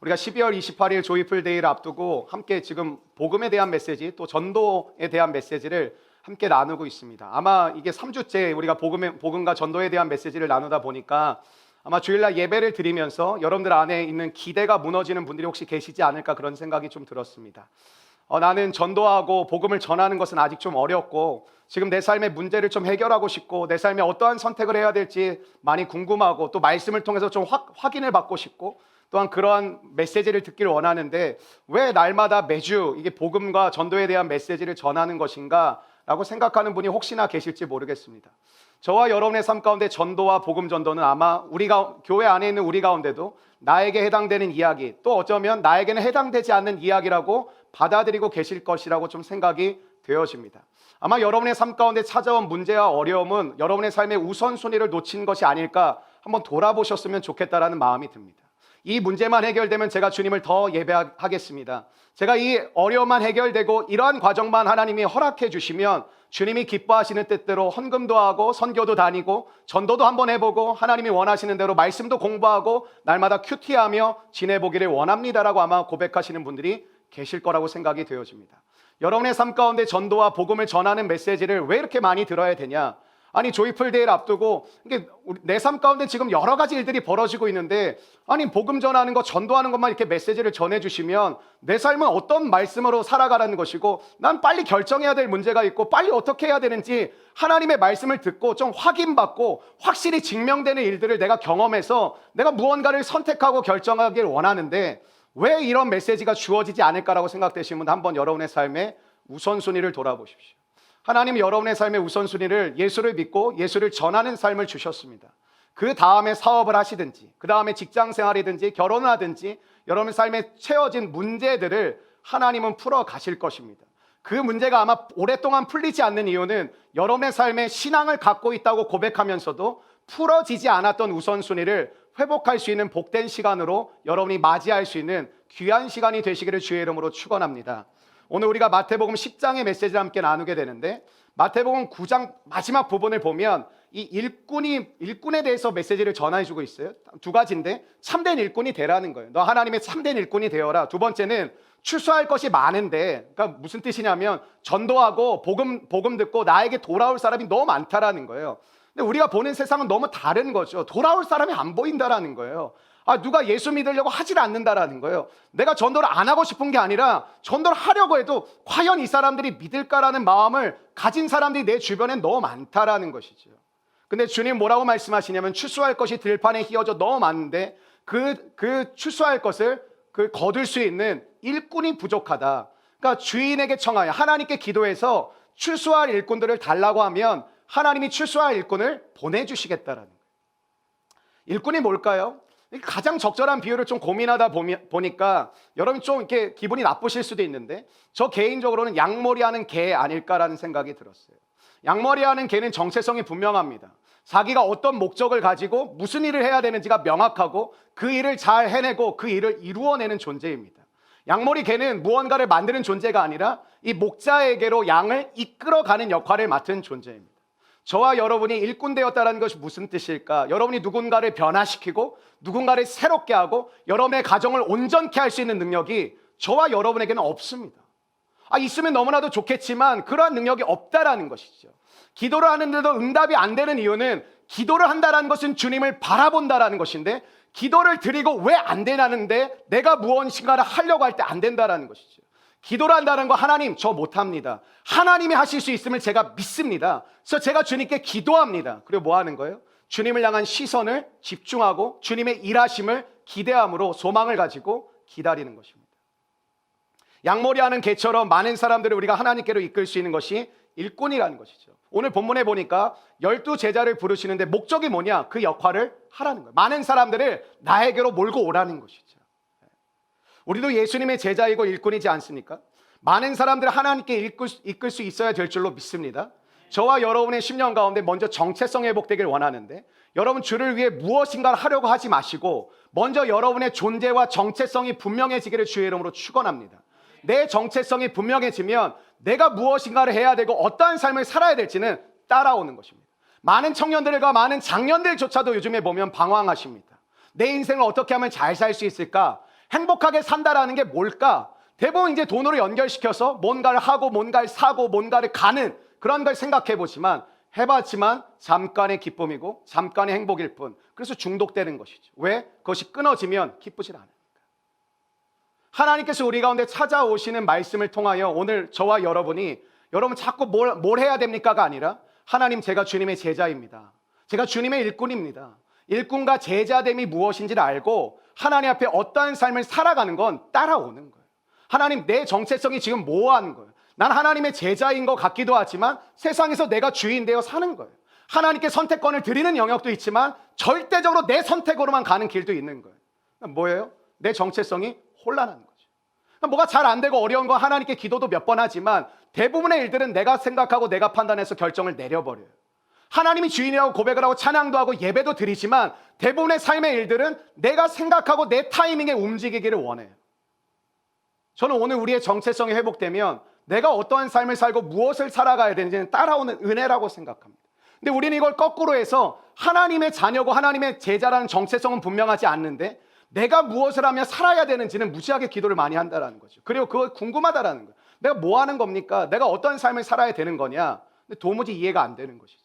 우리가 12월 28일 조이풀 데이를 앞두고 함께 지금 복음에 대한 메시지 또 전도에 대한 메시지를 함께 나누고 있습니다. 아마 이게 3주째 우리가 복음과 전도에 대한 메시지를 나누다 보니까 아마 주일날 예배를 드리면서 여러분들 안에 있는 기대가 무너지는 분들이 혹시 계시지 않을까 그런 생각이 좀 들었습니다. 나는 전도하고 복음을 전하는 것은 아직 좀 어렵고 지금 내 삶의 문제를 좀 해결하고 싶고 내 삶에 어떠한 선택을 해야 될지 많이 궁금하고 또 말씀을 통해서 좀 확인을 받고 싶고 또한 그러한 메시지를 듣기를 원하는데 왜 날마다 매주 이게 복음과 전도에 대한 메시지를 전하는 것인가 라고 생각하는 분이 혹시나 계실지 모르겠습니다. 저와 여러분의 삶 가운데 전도와 복음 전도는 아마 우리가 교회 안에 있는 우리 가운데도 나에게 해당되는 이야기 또 어쩌면 나에게는 해당되지 않는 이야기라고 받아들이고 계실 것이라고 좀 생각이 되어집니다. 아마 여러분의 삶 가운데 찾아온 문제와 어려움은 여러분의 삶의 우선순위를 놓친 것이 아닐까 한번 돌아보셨으면 좋겠다라는 마음이 듭니다. 이 문제만 해결되면 제가 주님을 더 예배하겠습니다. 제가 이 어려움만 해결되고 이러한 과정만 하나님이 허락해 주시면 주님이 기뻐하시는 뜻대로 헌금도 하고 선교도 다니고 전도도 한번 해보고 하나님이 원하시는 대로 말씀도 공부하고 날마다 큐티하며 지내보기를 원합니다라고 아마 고백하시는 분들이 계실 거라고 생각이 되어집니다. 여러분의 삶 가운데 전도와 복음을 전하는 메시지를 왜 이렇게 많이 들어야 되냐? 아니 조이풀 데이를 앞두고 내 삶 가운데 지금 여러 가지 일들이 벌어지고 있는데 아니 복음 전하는 것 전도하는 것만 이렇게 메시지를 전해주시면 내 삶은 어떤 말씀으로 살아가라는 것이고 난 빨리 결정해야 될 문제가 있고 빨리 어떻게 해야 되는지 하나님의 말씀을 듣고 좀 확인받고 확실히 증명되는 일들을 내가 경험해서 내가 무언가를 선택하고 결정하길 원하는데 왜 이런 메시지가 주어지지 않을까라고 생각되시는 분 한번 여러분의 삶의 우선순위를 돌아보십시오. 하나님은 여러분의 삶의 우선순위를 예수를 믿고 예수를 전하는 삶을 주셨습니다. 그 다음에 사업을 하시든지 그 다음에 직장생활이든지 결혼을 하든지 여러분의 삶에 채워진 문제들을 하나님은 풀어 가실 것입니다. 그 문제가 아마 오랫동안 풀리지 않는 이유는 여러분의 삶에 신앙을 갖고 있다고 고백하면서도 풀어지지 않았던 우선순위를 회복할 수 있는 복된 시간으로 여러분이 맞이할 수 있는 귀한 시간이 되시기를 주의 이름으로 축원합니다. 오늘 우리가 마태복음 10장의 메시지를 함께 나누게 되는데 마태복음 9장 마지막 부분을 보면 이 일꾼에 대해서 메시지를 전해주고 있어요. 두 가지인데 참된 일꾼이 되라는 거예요. 너 하나님의 참된 일꾼이 되어라. 두 번째는 출소할 것이 많은데 그러니까 무슨 뜻이냐면 전도하고 복음 듣고 나에게 돌아올 사람이 너무 많다라는 거예요. 근데 우리가 보는 세상은 너무 다른 거죠. 돌아올 사람이 안 보인다라는 거예요. 누가 예수 믿으려고 하질 않는다라는 거예요. 내가 전도를 안 하고 싶은 게 아니라 전도를 하려고 해도 과연 이 사람들이 믿을까라는 마음을 가진 사람들이 내 주변에 너무 많다라는 것이죠. 근데 주님 뭐라고 말씀하시냐면 출소할 것이 들판에 휘어져 너무 많은데 그 출소할 것을 거둘 수 있는 일꾼이 부족하다. 그러니까 주인에게 청하여 하나님께 기도해서 출소할 일꾼들을 달라고 하면 하나님이 출소할 일꾼을 보내주시겠다라는 거예요. 일꾼이 뭘까요? 가장 적절한 비유를 좀 고민하다 보니까 여러분 좀 이렇게 기분이 나쁘실 수도 있는데 저 개인적으로는 양머리하는 개 아닐까라는 생각이 들었어요. 양머리하는 개는 정체성이 분명합니다. 자기가 어떤 목적을 가지고 무슨 일을 해야 되는지가 명확하고 그 일을 잘 해내고 그 일을 이루어내는 존재입니다. 양머리 개는 무언가를 만드는 존재가 아니라 이 목자에게로 양을 이끌어가는 역할을 맡은 존재입니다. 저와 여러분이 일꾼 되었다는 것이 무슨 뜻일까? 여러분이 누군가를 변화시키고 누군가를 새롭게 하고 여러분의 가정을 온전케 할 수 있는 능력이 저와 여러분에게는 없습니다. 있으면 너무나도 좋겠지만 그러한 능력이 없다라는 것이죠. 기도를 하는데도 응답이 안 되는 이유는 기도를 한다는 것은 주님을 바라본다라는 것인데 기도를 드리고 왜 안 되냐는데 내가 무엇인가를 하려고 할 때 안 된다라는 것이죠. 기도를 한다는 거 하나님 저 못합니다. 하나님이 하실 수 있음을 제가 믿습니다. 그래서 제가 주님께 기도합니다. 그리고 뭐 하는 거예요? 주님을 향한 시선을 집중하고 주님의 일하심을 기대함으로 소망을 가지고 기다리는 것입니다. 양머리하는 개처럼 많은 사람들을 우리가 하나님께로 이끌 수 있는 것이 일꾼이라는 것이죠. 오늘 본문에 보니까 12제자를 부르시는데 목적이 뭐냐? 그 역할을 하라는 거예요. 많은 사람들을 나에게로 몰고 오라는 것이죠. 우리도 예수님의 제자이고 일꾼이지 않습니까? 많은 사람들을 하나님께 이끌 수 있어야 될 줄로 믿습니다. 저와 여러분의 10년 가운데 먼저 정체성 회복되길 원하는데 여러분 주를 위해 무엇인가를 하려고 하지 마시고 먼저 여러분의 존재와 정체성이 분명해지기를 주의 이름으로 축원합니다. 내 정체성이 분명해지면 내가 무엇인가를 해야 되고 어떠한 삶을 살아야 될지는 따라오는 것입니다. 많은 청년들과 많은 장년들조차도 요즘에 보면 방황하십니다. 내 인생을 어떻게 하면 잘 살 수 있을까? 행복하게 산다라는 게 뭘까? 대부분 이제 돈으로 연결시켜서 뭔가를 하고 뭔가를 사고 뭔가를 가는 그런 걸 생각해 보지만 해봤지만 잠깐의 기쁨이고 잠깐의 행복일 뿐. 그래서 중독되는 것이죠. 왜? 그것이 끊어지면 기쁘질 않으니까. 하나님께서 우리 가운데 찾아오시는 말씀을 통하여 오늘 저와 여러분이 여러분 자꾸 뭘 해야 됩니까가 아니라 하나님 제가 주님의 제자입니다. 제가 주님의 일꾼입니다. 일꾼과 제자됨이 무엇인지를 알고 하나님 앞에 어떠한 삶을 살아가는 건 따라오는 거예요. 하나님 내 정체성이 지금 뭐하는 거예요? 난 하나님의 제자인 것 같기도 하지만 세상에서 내가 주인 되어 사는 거예요. 하나님께 선택권을 드리는 영역도 있지만 절대적으로 내 선택으로만 가는 길도 있는 거예요. 뭐예요? 내 정체성이 혼란하는 거죠. 뭐가 잘 안 되고 어려운 거 하나님께 기도도 몇 번 하지만 대부분의 일들은 내가 생각하고 내가 판단해서 결정을 내려버려요. 하나님이 주인이라고 고백을 하고 찬양도 하고 예배도 드리지만 대부분의 삶의 일들은 내가 생각하고 내 타이밍에 움직이기를 원해요. 저는 오늘 우리의 정체성이 회복되면 내가 어떠한 삶을 살고 무엇을 살아가야 되는지는 따라오는 은혜라고 생각합니다. 근데 우리는 이걸 거꾸로 해서 하나님의 자녀고 하나님의 제자라는 정체성은 분명하지 않는데 내가 무엇을 하며 살아야 되는지는 무지하게 기도를 많이 한다는 거죠. 그리고 그거 궁금하다라는 거예요. 내가 뭐 하는 겁니까? 내가 어떤 삶을 살아야 되는 거냐? 근데 도무지 이해가 안 되는 것이죠.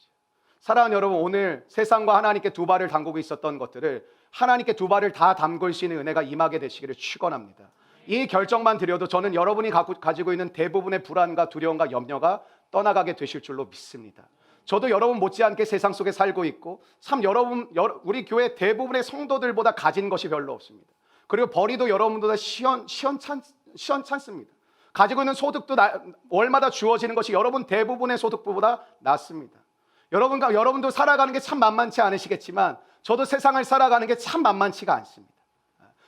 사랑하는 여러분, 오늘 세상과 하나님께 두 발을 담그고 있었던 것들을 하나님께 두 발을 다 담글 수 있는 은혜가 임하게 되시기를 축원합니다. 이 결정만 드려도 저는 여러분이 가지고 있는 대부분의 불안과 두려움과 염려가 떠나가게 되실 줄로 믿습니다. 저도 여러분 못지않게 세상 속에 살고 있고 참 우리 교회 대부분의 성도들보다 가진 것이 별로 없습니다. 그리고 벌이도 여러분보다 시원찮습니다. 가지고 있는 소득도 월마다 주어지는 것이 여러분 대부분의 소득보다 낮습니다. 여러분도 살아가는 게 참 만만치 않으시겠지만 저도 세상을 살아가는 게 참 만만치가 않습니다.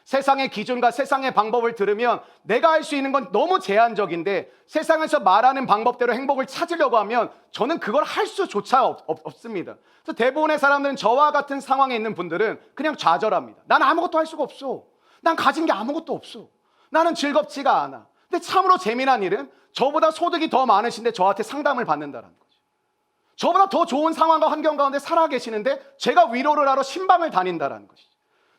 세상의 기준과 세상의 방법을 들으면 내가 할 수 있는 건 너무 제한적인데 세상에서 말하는 방법대로 행복을 찾으려고 하면 저는 그걸 할 수조차 없습니다. 그래서 대부분의 사람들은 저와 같은 상황에 있는 분들은 그냥 좌절합니다. 난 아무것도 할 수가 없어. 난 가진 게 아무것도 없어. 나는 즐겁지가 않아. 근데 참으로 재미난 일은 저보다 소득이 더 많으신데 저한테 상담을 받는다는 거죠. 저보다 더 좋은 상황과 환경 가운데 살아 계시는데 제가 위로를 하러 신방을 다닌다는 것이죠.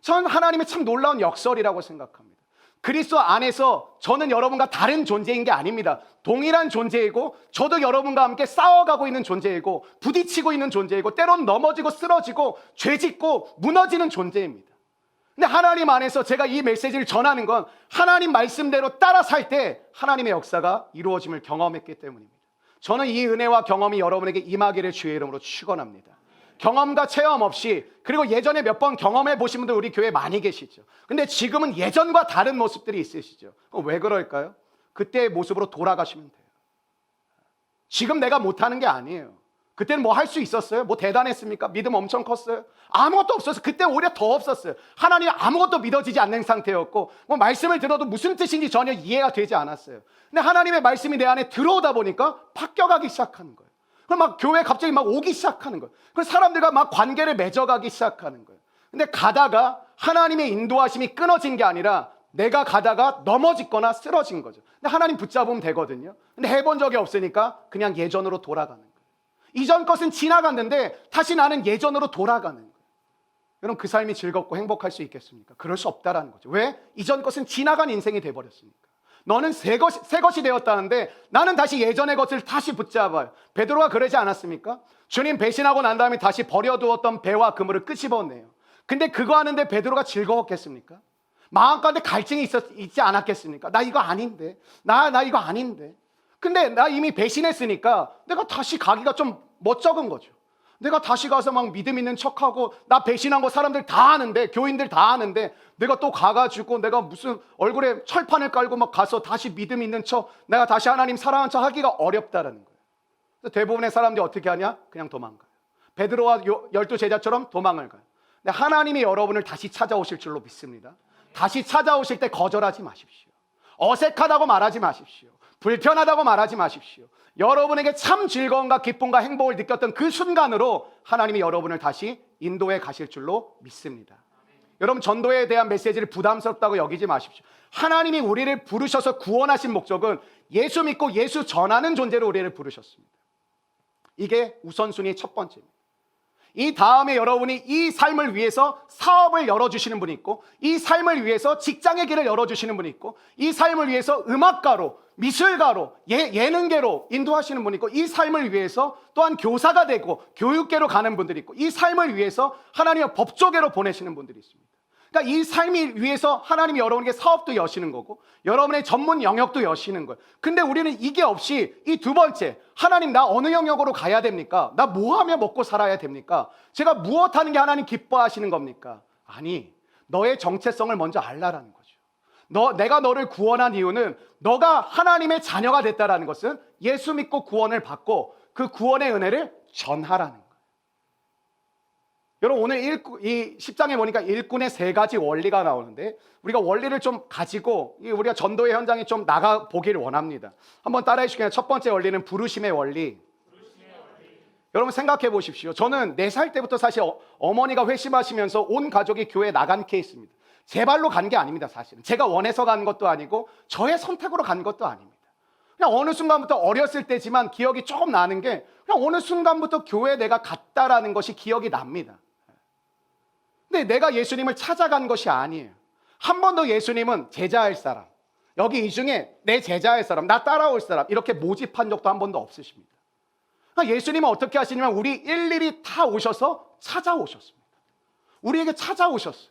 저는 하나님의 참 놀라운 역설이라고 생각합니다. 그리스도 안에서 저는 여러분과 다른 존재인 게 아닙니다. 동일한 존재이고 저도 여러분과 함께 싸워가고 있는 존재이고 부딪히고 있는 존재이고 때론 넘어지고 쓰러지고 죄짓고 무너지는 존재입니다. 근데 하나님 안에서 제가 이 메시지를 전하는 건 하나님 말씀대로 따라 살 때 하나님의 역사가 이루어짐을 경험했기 때문입니다. 저는 이 은혜와 경험이 여러분에게 임하기를 주의 이름으로 축원합니다. 경험과 체험 없이 그리고 예전에 몇 번 경험해 보신 분들 우리 교회에 많이 계시죠. 근데 지금은 예전과 다른 모습들이 있으시죠. 왜 그럴까요? 그때의 모습으로 돌아가시면 돼요. 지금 내가 못하는 게 아니에요. 그때는 뭐 할 수 있었어요? 뭐 대단했습니까? 믿음 엄청 컸어요? 아무것도 없었어요. 그때 오히려 더 없었어요. 하나님 아무것도 믿어지지 않는 상태였고 뭐 말씀을 들어도 무슨 뜻인지 전혀 이해가 되지 않았어요. 근데 하나님의 말씀이 내 안에 들어오다 보니까 바뀌어가기 시작하는 거예요. 그럼 막 교회 갑자기 막 오기 시작하는 거예요. 그래서 사람들과 막 관계를 맺어가기 시작하는 거예요. 근데 가다가 하나님의 인도하심이 끊어진 게 아니라 내가 가다가 넘어지거나 쓰러진 거죠. 근데 하나님 붙잡으면 되거든요. 근데 해본 적이 없으니까 그냥 예전으로 돌아가는 거예요. 이전 것은 지나갔는데 다시 나는 예전으로 돌아가는 거예요. 여러분 그 삶이 즐겁고 행복할 수 있겠습니까? 그럴 수 없다라는 거죠. 왜? 이전 것은 지나간 인생이 돼버렸으니까. 너는 새 것이 되었다는데 나는 다시 예전의 것을 다시 붙잡아요. 베드로가 그러지 않았습니까? 주님 배신하고 난 다음에 다시 버려두었던 배와 그물을 끄집어내요. 근데 그거 하는데 베드로가 즐거웠겠습니까? 마음 가운데 갈증이 있지 않았겠습니까? 나 이거 아닌데. 나 이거 아닌데. 근데 나 이미 배신했으니까 내가 다시 가기가 좀 멋쩍은 거죠. 내가 다시 가서 막 믿음 있는 척하고 나 배신한 거 사람들 다 아는데 교인들 다 아는데 내가 또 가가지고 내가 무슨 얼굴에 철판을 깔고 막 가서 다시 믿음 있는 척 내가 다시 하나님 사랑하는 척 하기가 어렵다라는 거예요. 그래서 대부분의 사람들이 어떻게 하냐? 그냥 도망가요. 베드로와 12 제자처럼 도망을 가요. 근데 하나님이 여러분을 다시 찾아오실 줄로 믿습니다. 다시 찾아오실 때 거절하지 마십시오. 어색하다고 말하지 마십시오. 불편하다고 말하지 마십시오. 여러분에게 참 즐거움과 기쁨과 행복을 느꼈던 그 순간으로 하나님이 여러분을 다시 인도해 가실 줄로 믿습니다. 여러분 전도에 대한 메시지를 부담스럽다고 여기지 마십시오. 하나님이 우리를 부르셔서 구원하신 목적은 예수 믿고 예수 전하는 존재로 우리를 부르셨습니다. 이게 우선순위 첫 번째입니다. 이 다음에 여러분이 이 삶을 위해서 사업을 열어주시는 분이 있고, 이 삶을 위해서 직장의 길을 열어주시는 분이 있고, 이 삶을 위해서 음악가로, 미술가로, 예능계로 인도하시는 분이 있고, 이 삶을 위해서 또한 교사가 되고 교육계로 가는 분들이 있고, 이 삶을 위해서 하나님의 법조계로 보내시는 분들이 있습니다. 그러니까 이 삶을 위해서 하나님이 여러분에게 사업도 여시는 거고, 여러분의 전문 영역도 여시는 거예요. 근데 우리는 이게 없이 이 두 번째, 하나님 나 어느 영역으로 가야 됩니까? 나 뭐 하며 먹고 살아야 됩니까? 제가 무엇 하는 게 하나님 기뻐하시는 겁니까? 아니, 너의 정체성을 먼저 알라라는 거죠. 내가 너를 구원한 이유는 너가 하나님의 자녀가 됐다라는 것은 예수 믿고 구원을 받고 그 구원의 은혜를 전하라는 거예요. 여러분, 오늘 이 10장에 보니까 일꾼의 세 가지 원리가 나오는데, 우리가 원리를 좀 가지고 우리가 전도의 현장에 좀 나가 보기를 원합니다. 한번 따라해 주시겠어요? 첫 번째 원리는 부르심의 원리. 여러분 생각해 보십시오. 저는 4살 때부터 사실 어머니가 회심하시면서 온 가족이 교회에 나간 케이스입니다. 제 발로 간 게 아닙니다. 사실은 제가 원해서 간 것도 아니고 저의 선택으로 간 것도 아닙니다. 그냥 어느 순간부터, 어렸을 때지만 기억이 조금 나는 게, 그냥 어느 순간부터 교회에 내가 갔다라는 것이 기억이 납니다. 근데 내가 예수님을 찾아간 것이 아니에요. 한 번도 예수님은 제자할 사람, 여기 이 중에 내 제자할 사람, 나 따라올 사람, 이렇게 모집한 적도 한 번도 없으십니다. 그러니까 예수님은 어떻게 하시냐면 우리 일일이 다 오셔서 찾아오셨습니다. 우리에게 찾아오셨어요.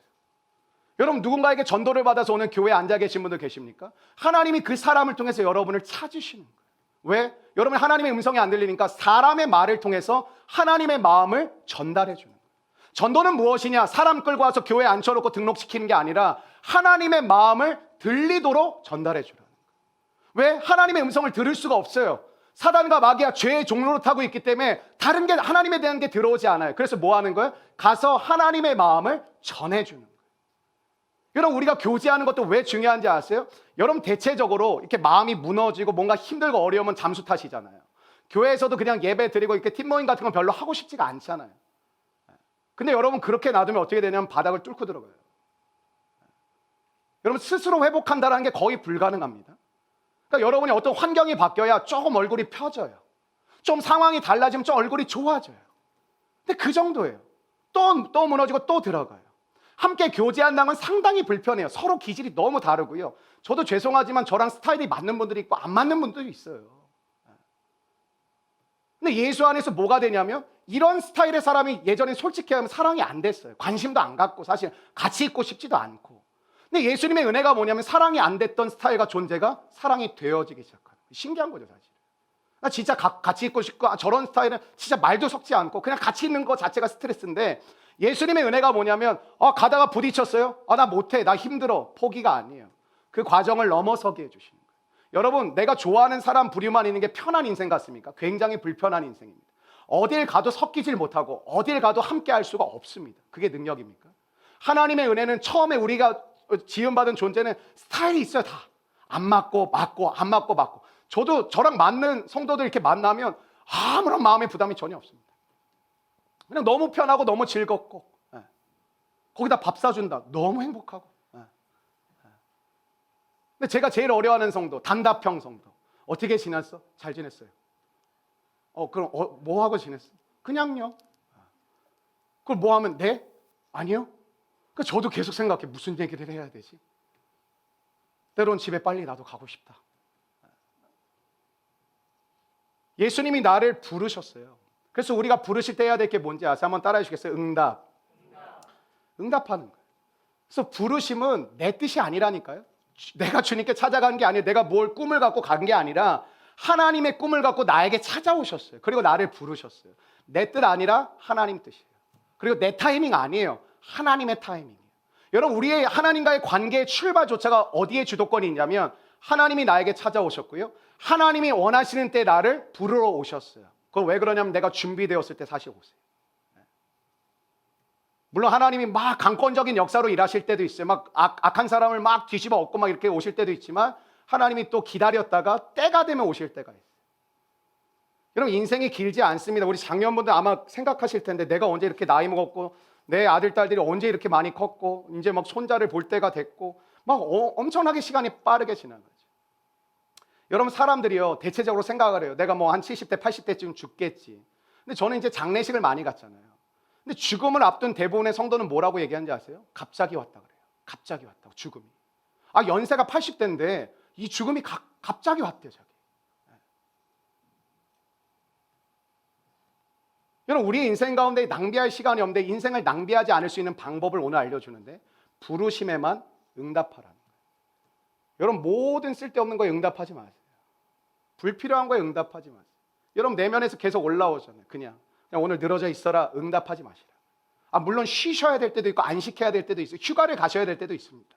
여러분, 누군가에게 전도를 받아서 오늘 교회에 앉아 계신 분들 계십니까? 하나님이 그 사람을 통해서 여러분을 찾으시는 거예요. 왜? 여러분, 하나님의 음성이 안 들리니까 사람의 말을 통해서 하나님의 마음을 전달해 주는 거예요. 전도는 무엇이냐? 사람 끌고 와서 교회에 앉혀놓고 등록시키는 게 아니라 하나님의 마음을 들리도록 전달해 주라는 거예요. 왜? 하나님의 음성을 들을 수가 없어요. 사단과 마귀가 죄의 종로로 타고 있기 때문에 다른 게, 하나님에 대한 게 들어오지 않아요. 그래서 뭐 하는 거예요? 가서 하나님의 마음을 전해주는 거예요. 여러분, 우리가 교제하는 것도 왜 중요한지 아세요? 여러분, 대체적으로 이렇게 마음이 무너지고 뭔가 힘들고 어려우면 잠수 타시잖아요. 교회에서도 그냥 예배 드리고 이렇게 팀모임 같은 건 별로 하고 싶지가 않잖아요. 근데 여러분, 그렇게 놔두면 어떻게 되냐면 바닥을 뚫고 들어가요. 여러분, 스스로 회복한다는 게 거의 불가능합니다. 그러니까 여러분이 어떤 환경이 바뀌어야 조금 얼굴이 펴져요. 좀 상황이 달라지면 좀 얼굴이 좋아져요. 근데 그 정도예요. 또 무너지고 또 들어가요. 함께 교제한다는 건 상당히 불편해요. 서로 기질이 너무 다르고요. 저도 죄송하지만 저랑 스타일이 맞는 분들이 있고 안 맞는 분들이 있어요. 근데 예수 안에서 뭐가 되냐면, 이런 스타일의 사람이 예전에 솔직히 하면 사랑이 안 됐어요. 관심도 안 갖고 사실 같이 있고 싶지도 않고. 근데 예수님의 은혜가 뭐냐면, 사랑이 안 됐던 스타일과 존재가 사랑이 되어지기 시작하는 거예요. 신기한 거죠, 사실. 나 진짜 같이 있고 싶고, 저런 스타일은 진짜 말도 섞지 않고 그냥 같이 있는 거 자체가 스트레스인데, 예수님의 은혜가 뭐냐면, 가다가 부딪혔어요? 나 못해, 나 힘들어. 포기가 아니에요. 그 과정을 넘어서게 해주시는 거예요. 여러분, 내가 좋아하는 사람 부류만 있는 게 편한 인생 같습니까? 굉장히 불편한 인생입니다. 어딜 가도 섞이질 못하고 어딜 가도 함께 할 수가 없습니다. 그게 능력입니까? 하나님의 은혜는 처음에 우리가 지음받은 존재는 스타일이 있어요. 다 안 맞고 맞고 안 맞고 맞고. 저도 저랑 맞는 성도들 이렇게 만나면 아무런 마음의 부담이 전혀 없습니다. 그냥 너무 편하고 너무 즐겁고, 거기다 밥 사준다, 너무 행복하고. 근데 제가 제일 어려워하는 성도, 단답형 성도. 어떻게 지냈어? 잘 지냈어요. 그럼 뭐 하고 지냈어? 그냥요. 그럼 뭐 하면 네? 아니요. 그러니까 저도 계속 생각해, 무슨 얘기를 해야 되지? 때론 집에 빨리 나도 가고 싶다. 예수님이 나를 부르셨어요. 그래서 우리가 부르실 때 해야 될 게 뭔지 아세요? 한번 따라해 주시겠어요? 응답하는 거예요. 그래서 부르심은 내 뜻이 아니라니까요. 내가 주님께 찾아간 게 아니에요. 내가 뭘 꿈을 갖고 간 게 아니라 하나님의 꿈을 갖고 나에게 찾아오셨어요. 그리고 나를 부르셨어요. 내 뜻 아니라 하나님 뜻이에요. 그리고 내 타이밍 아니에요. 하나님의 타이밍이에요. 여러분, 우리의 하나님과의 관계의 출발조차가 어디에 주도권이 있냐면, 하나님이 나에게 찾아오셨고요, 하나님이 원하시는 때 나를 부르러 오셨어요. 그건 왜 그러냐면, 내가 준비되었을 때 다시 오세요. 물론 하나님이 막 강권적인 역사로 일하실 때도 있어요. 막 악한 사람을 막 뒤집어 엎고 막 이렇게 오실 때도 있지만, 하나님이 또 기다렸다가 때가 되면 오실 때가 있어요. 여러분, 인생이 길지 않습니다. 우리 장년분들 아마 생각하실 텐데, 내가 언제 이렇게 나이 먹었고, 내 아들, 딸들이 언제 이렇게 많이 컸고, 이제 막 손자를 볼 때가 됐고, 막 엄청나게 시간이 빠르게 지난 거죠. 여러분, 사람들이요, 대체적으로 생각을 해요. 내가 뭐 한 70대, 80대쯤 죽겠지. 근데 저는 이제 장례식을 많이 갔잖아요. 근데 죽음을 앞둔 대부분의 성도는 뭐라고 얘기하는지 아세요? 갑자기 왔다 그래요. 갑자기 왔다고, 죽음이. 연세가 80대인데 이 죽음이 갑자기 왔대요, 자기. 여러분, 우리 인생 가운데 낭비할 시간이 없는데 인생을 낭비하지 않을 수 있는 방법을 오늘 알려주는데, 부르심에만 응답하라는 거예요. 여러분, 모든 쓸데없는 거에 응답하지 마세요. 불필요한 거에 응답하지 마세요. 여러분, 내면에서 계속 올라오잖아요. 그냥 오늘 늘어져 있어라, 응답하지 마시라. 물론 쉬셔야 될 때도 있고 안식해야 될 때도 있어요. 휴가를 가셔야 될 때도 있습니다.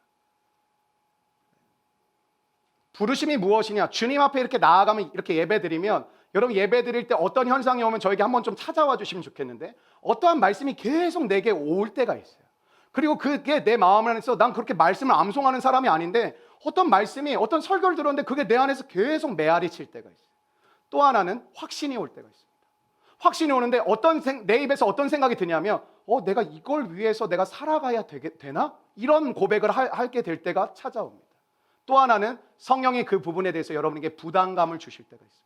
부르심이 무엇이냐? 주님 앞에 이렇게 나아가면, 이렇게 예배드리면, 여러분 예배드릴 때 어떤 현상이 오면 저에게 한번 좀 찾아와 주시면 좋겠는데, 어떠한 말씀이 계속 내게 올 때가 있어요. 그리고 그게 내 마음 안에서, 난 그렇게 말씀을 암송하는 사람이 아닌데 어떤 말씀이, 어떤 설교를 들었는데 그게 내 안에서 계속 메아리 칠 때가 있어요. 또 하나는 확신이 올 때가 있습니다. 확신이 오는데 내 입에서 어떤 생각이 드냐면, 내가 이걸 위해서 내가 살아가야 되나? 이런 고백을 하게 될 때가 찾아옵니다. 또 하나는 성령이 그 부분에 대해서 여러분에게 부담감을 주실 때가 있습니다.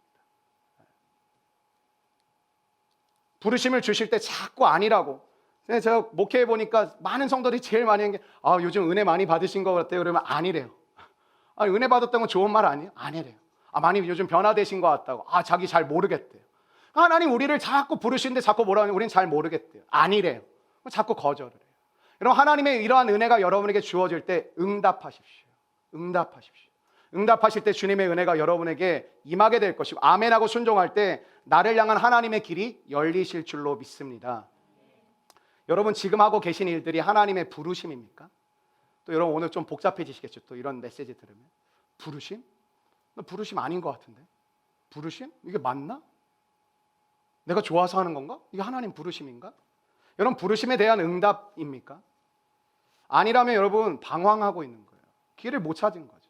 부르심을 주실 때 자꾸 아니라고. 제가 목회해 보니까 많은 성도들이 제일 많이 하는 게, 요즘 은혜 많이 받으신 것 같아요. 그러면 아니래요. 은혜 받았다는 건 좋은 말 아니에요? 아니래요. 많이 요즘 변화되신 것 같다고. 자기 잘 모르겠대요. 하나님 우리를 자꾸 부르시는데 자꾸 뭐라 하냐? 우리는 잘 모르겠대요. 아니래요. 자꾸 거절을 해요. 여러분, 하나님의 이러한 은혜가 여러분에게 주어질 때 응답하십시오. 응답하십시오. 응답하실 때 주님의 은혜가 여러분에게 임하게 될 것이고, 아멘하고 순종할 때 나를 향한 하나님의 길이 열리실 줄로 믿습니다. 여러분, 지금 하고 계신 일들이 하나님의 부르심입니까? 또 여러분, 오늘 좀 복잡해지시겠죠. 또 이런 메시지 들으면. 부르심? 나 부르심 아닌 것 같은데. 부르심? 이게 맞나? 내가 좋아서 하는 건가? 이게 하나님 부르심인가? 여러분, 부르심에 대한 응답입니까? 아니라면 여러분 방황하고 있는 거예요. 길을 못 찾은 거죠.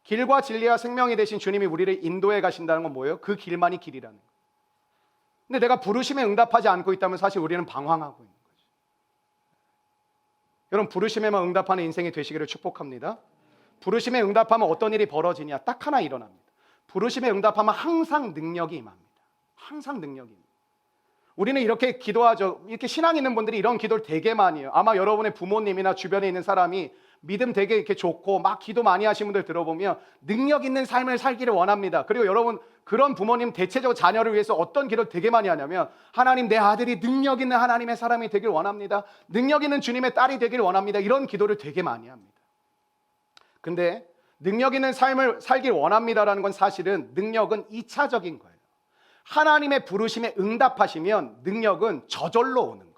길과 진리와 생명이 되신 주님이 우리를 인도해 가신다는 건 뭐예요? 그 길만이 길이라는 거예요. 근데 내가 부르심에 응답하지 않고 있다면 사실 우리는 방황하고 있는 거죠. 여러분, 부르심에만 응답하는 인생이 되시기를 축복합니다. 부르심에 응답하면 어떤 일이 벌어지냐? 딱 하나 일어납니다. 부르심에 응답하면 항상 능력이 임합니다. 항상 능력이 임합니다. 우리는 이렇게 기도하죠. 이렇게 신앙 있는 분들이 이런 기도를 되게 많이 해요. 아마 여러분의 부모님이나 주변에 있는 사람이 믿음 되게 이렇게 좋고 막 기도 많이 하시는 분들 들어보면 능력 있는 삶을 살기를 원합니다. 그리고 여러분, 그런 부모님 대체적으로 자녀를 위해서 어떤 기도를 되게 많이 하냐면, 하나님, 내 아들이 능력 있는 하나님의 사람이 되길 원합니다. 능력 있는 주님의 딸이 되길 원합니다. 이런 기도를 되게 많이 합니다. 근데 능력 있는 삶을 살길 원합니다라는 건 사실은 능력은 2차적인 거예요. 하나님의 부르심에 응답하시면 능력은 저절로 오는 거예요.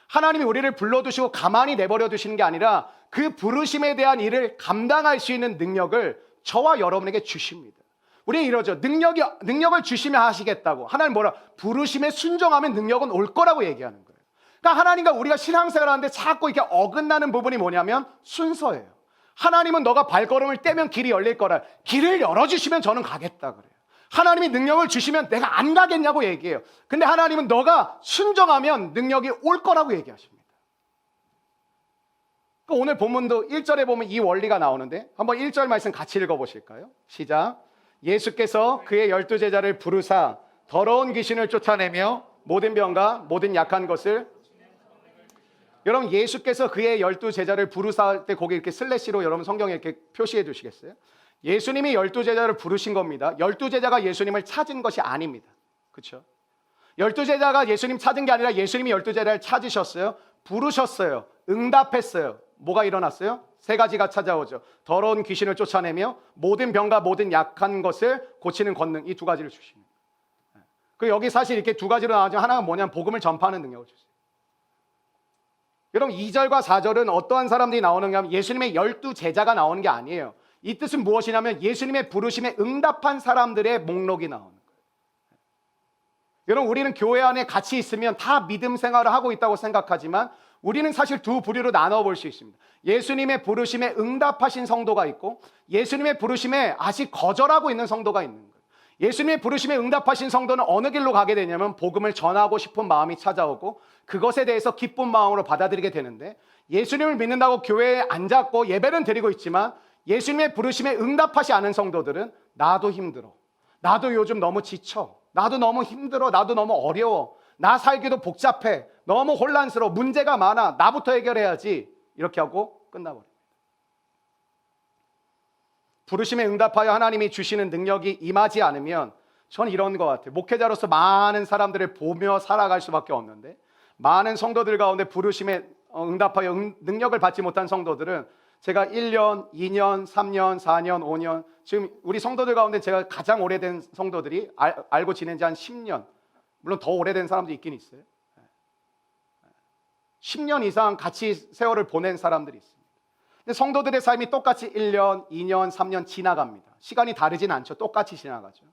하나님이 우리를 불러두시고 가만히 내버려 두시는 게 아니라 그 부르심에 대한 일을 감당할 수 있는 능력을 저와 여러분에게 주십니다. 우리는 이러죠. 능력을 주시면 하시겠다고. 하나님 뭐라? 부르심에 순종하면 능력은 올 거라고 얘기하는 거예요. 그러니까 하나님과 우리가 신앙생활 하는데 자꾸 이렇게 어긋나는 부분이 뭐냐면 순서예요. 하나님은 너가 발걸음을 떼면 길이 열릴 거라. 길을 열어주시면 저는 가겠다 그래요. 하나님이 능력을 주시면 내가 안 가겠냐고 얘기해요. 근데 하나님은 너가 순종하면 능력이 올 거라고 얘기하십니다. 오늘 본문도 1절에 보면 이 원리가 나오는데, 한번 1절 말씀 같이 읽어보실까요? 시작. 예수께서 그의 12제자를 부르사 더러운 귀신을 쫓아내며 모든 병과 모든 약한 것을. 여러분, 예수께서 그의 12제자를 부르사 할 때 거기 이렇게 슬래시로 여러분 성경에 이렇게 표시해 주시겠어요? 예수님이 12제자를 부르신 겁니다. 12제자가 예수님을 찾은 것이 아닙니다. 그렇죠? 12제자가 예수님 찾은 게 아니라 예수님이 12제자를 찾으셨어요. 부르셨어요. 응답했어요. 뭐가 일어났어요? 세 가지가 찾아오죠. 더러운 귀신을 쫓아내며 모든 병과 모든 약한 것을 고치는 권능, 이 두 가지를 주십니다. 그리고 여기 사실 이렇게 두 가지로 나오지만 하나가 뭐냐면 복음을 전파하는 능력을 주세요. 여러분, 2절과 4절은 어떠한 사람들이 나오는가 하면 예수님의 12제자가 나오는 게 아니에요. 이 뜻은 무엇이냐면 예수님의 부르심에 응답한 사람들의 목록이 나오는 거예요. 여러분, 우리는 교회 안에 같이 있으면 다 믿음 생활을 하고 있다고 생각하지만 우리는 사실 두 부류로 나눠볼 수 있습니다. 예수님의 부르심에 응답하신 성도가 있고 예수님의 부르심에 아직 거절하고 있는 성도가 있는 거예요. 예수님의 부르심에 응답하신 성도는 어느 길로 가게 되냐면 복음을 전하고 싶은 마음이 찾아오고 그것에 대해서 기쁜 마음으로 받아들이게 되는데, 예수님을 믿는다고 교회에 앉았고 예배는 드리고 있지만 예수님의 부르심에 응답하지 않은 성도들은 나도 힘들어, 나도 요즘 너무 지쳐, 나도 너무 힘들어, 나도 너무 어려워, 나 살기도 복잡해, 너무 혼란스러워. 문제가 많아. 나부터 해결해야지. 이렇게 하고 끝나버려요. 부르심에 응답하여 하나님이 주시는 능력이 임하지 않으면 전 이런 것 같아요. 목회자로서 많은 사람들을 보며 살아갈 수밖에 없는데 많은 성도들 가운데 부르심에 응답하여 능력을 받지 못한 성도들은 제가 1년, 2년, 3년, 4년, 5년 지금 우리 성도들 가운데 제가 가장 오래된 성도들이 알고 지낸 지 한 10년, 물론 더 오래된 사람도 있긴 있어요. 10년 이상 같이 세월을 보낸 사람들이 있습니다. 근데 성도들의 삶이 똑같이 1년, 2년, 3년 지나갑니다. 시간이 다르진 않죠. 똑같이 지나가죠.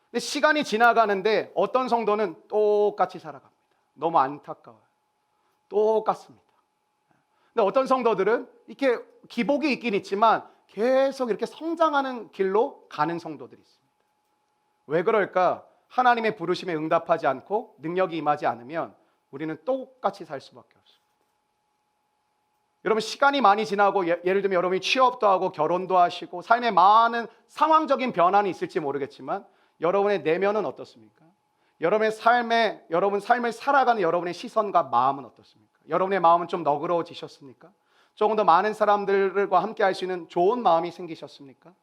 근데 시간이 지나가는데 어떤 성도는 똑같이 살아갑니다. 너무 안타까워요. 똑같습니다. 근데 어떤 성도들은 이렇게 기복이 있긴 있지만 계속 이렇게 성장하는 길로 가는 성도들이 있습니다. 왜 그럴까? 하나님의 부르심에 응답하지 않고 능력이 임하지 않으면 우리는 똑같이 살 수밖에 없습니다. 여러분 시간이 많이 지나고 예를 들면 여러분이 취업도 하고 결혼도 하시고 삶에 많은 상황적인 변화는 있을지 모르겠지만 여러분의 내면은 어떻습니까? 여러분 삶을 살아가는 여러분의 시선과 마음은 어떻습니까? 여러분의 마음은 좀 너그러워지셨습니까? 조금 더 많은 사람들과 함께 할 수 있는 좋은 마음이 생기셨습니까?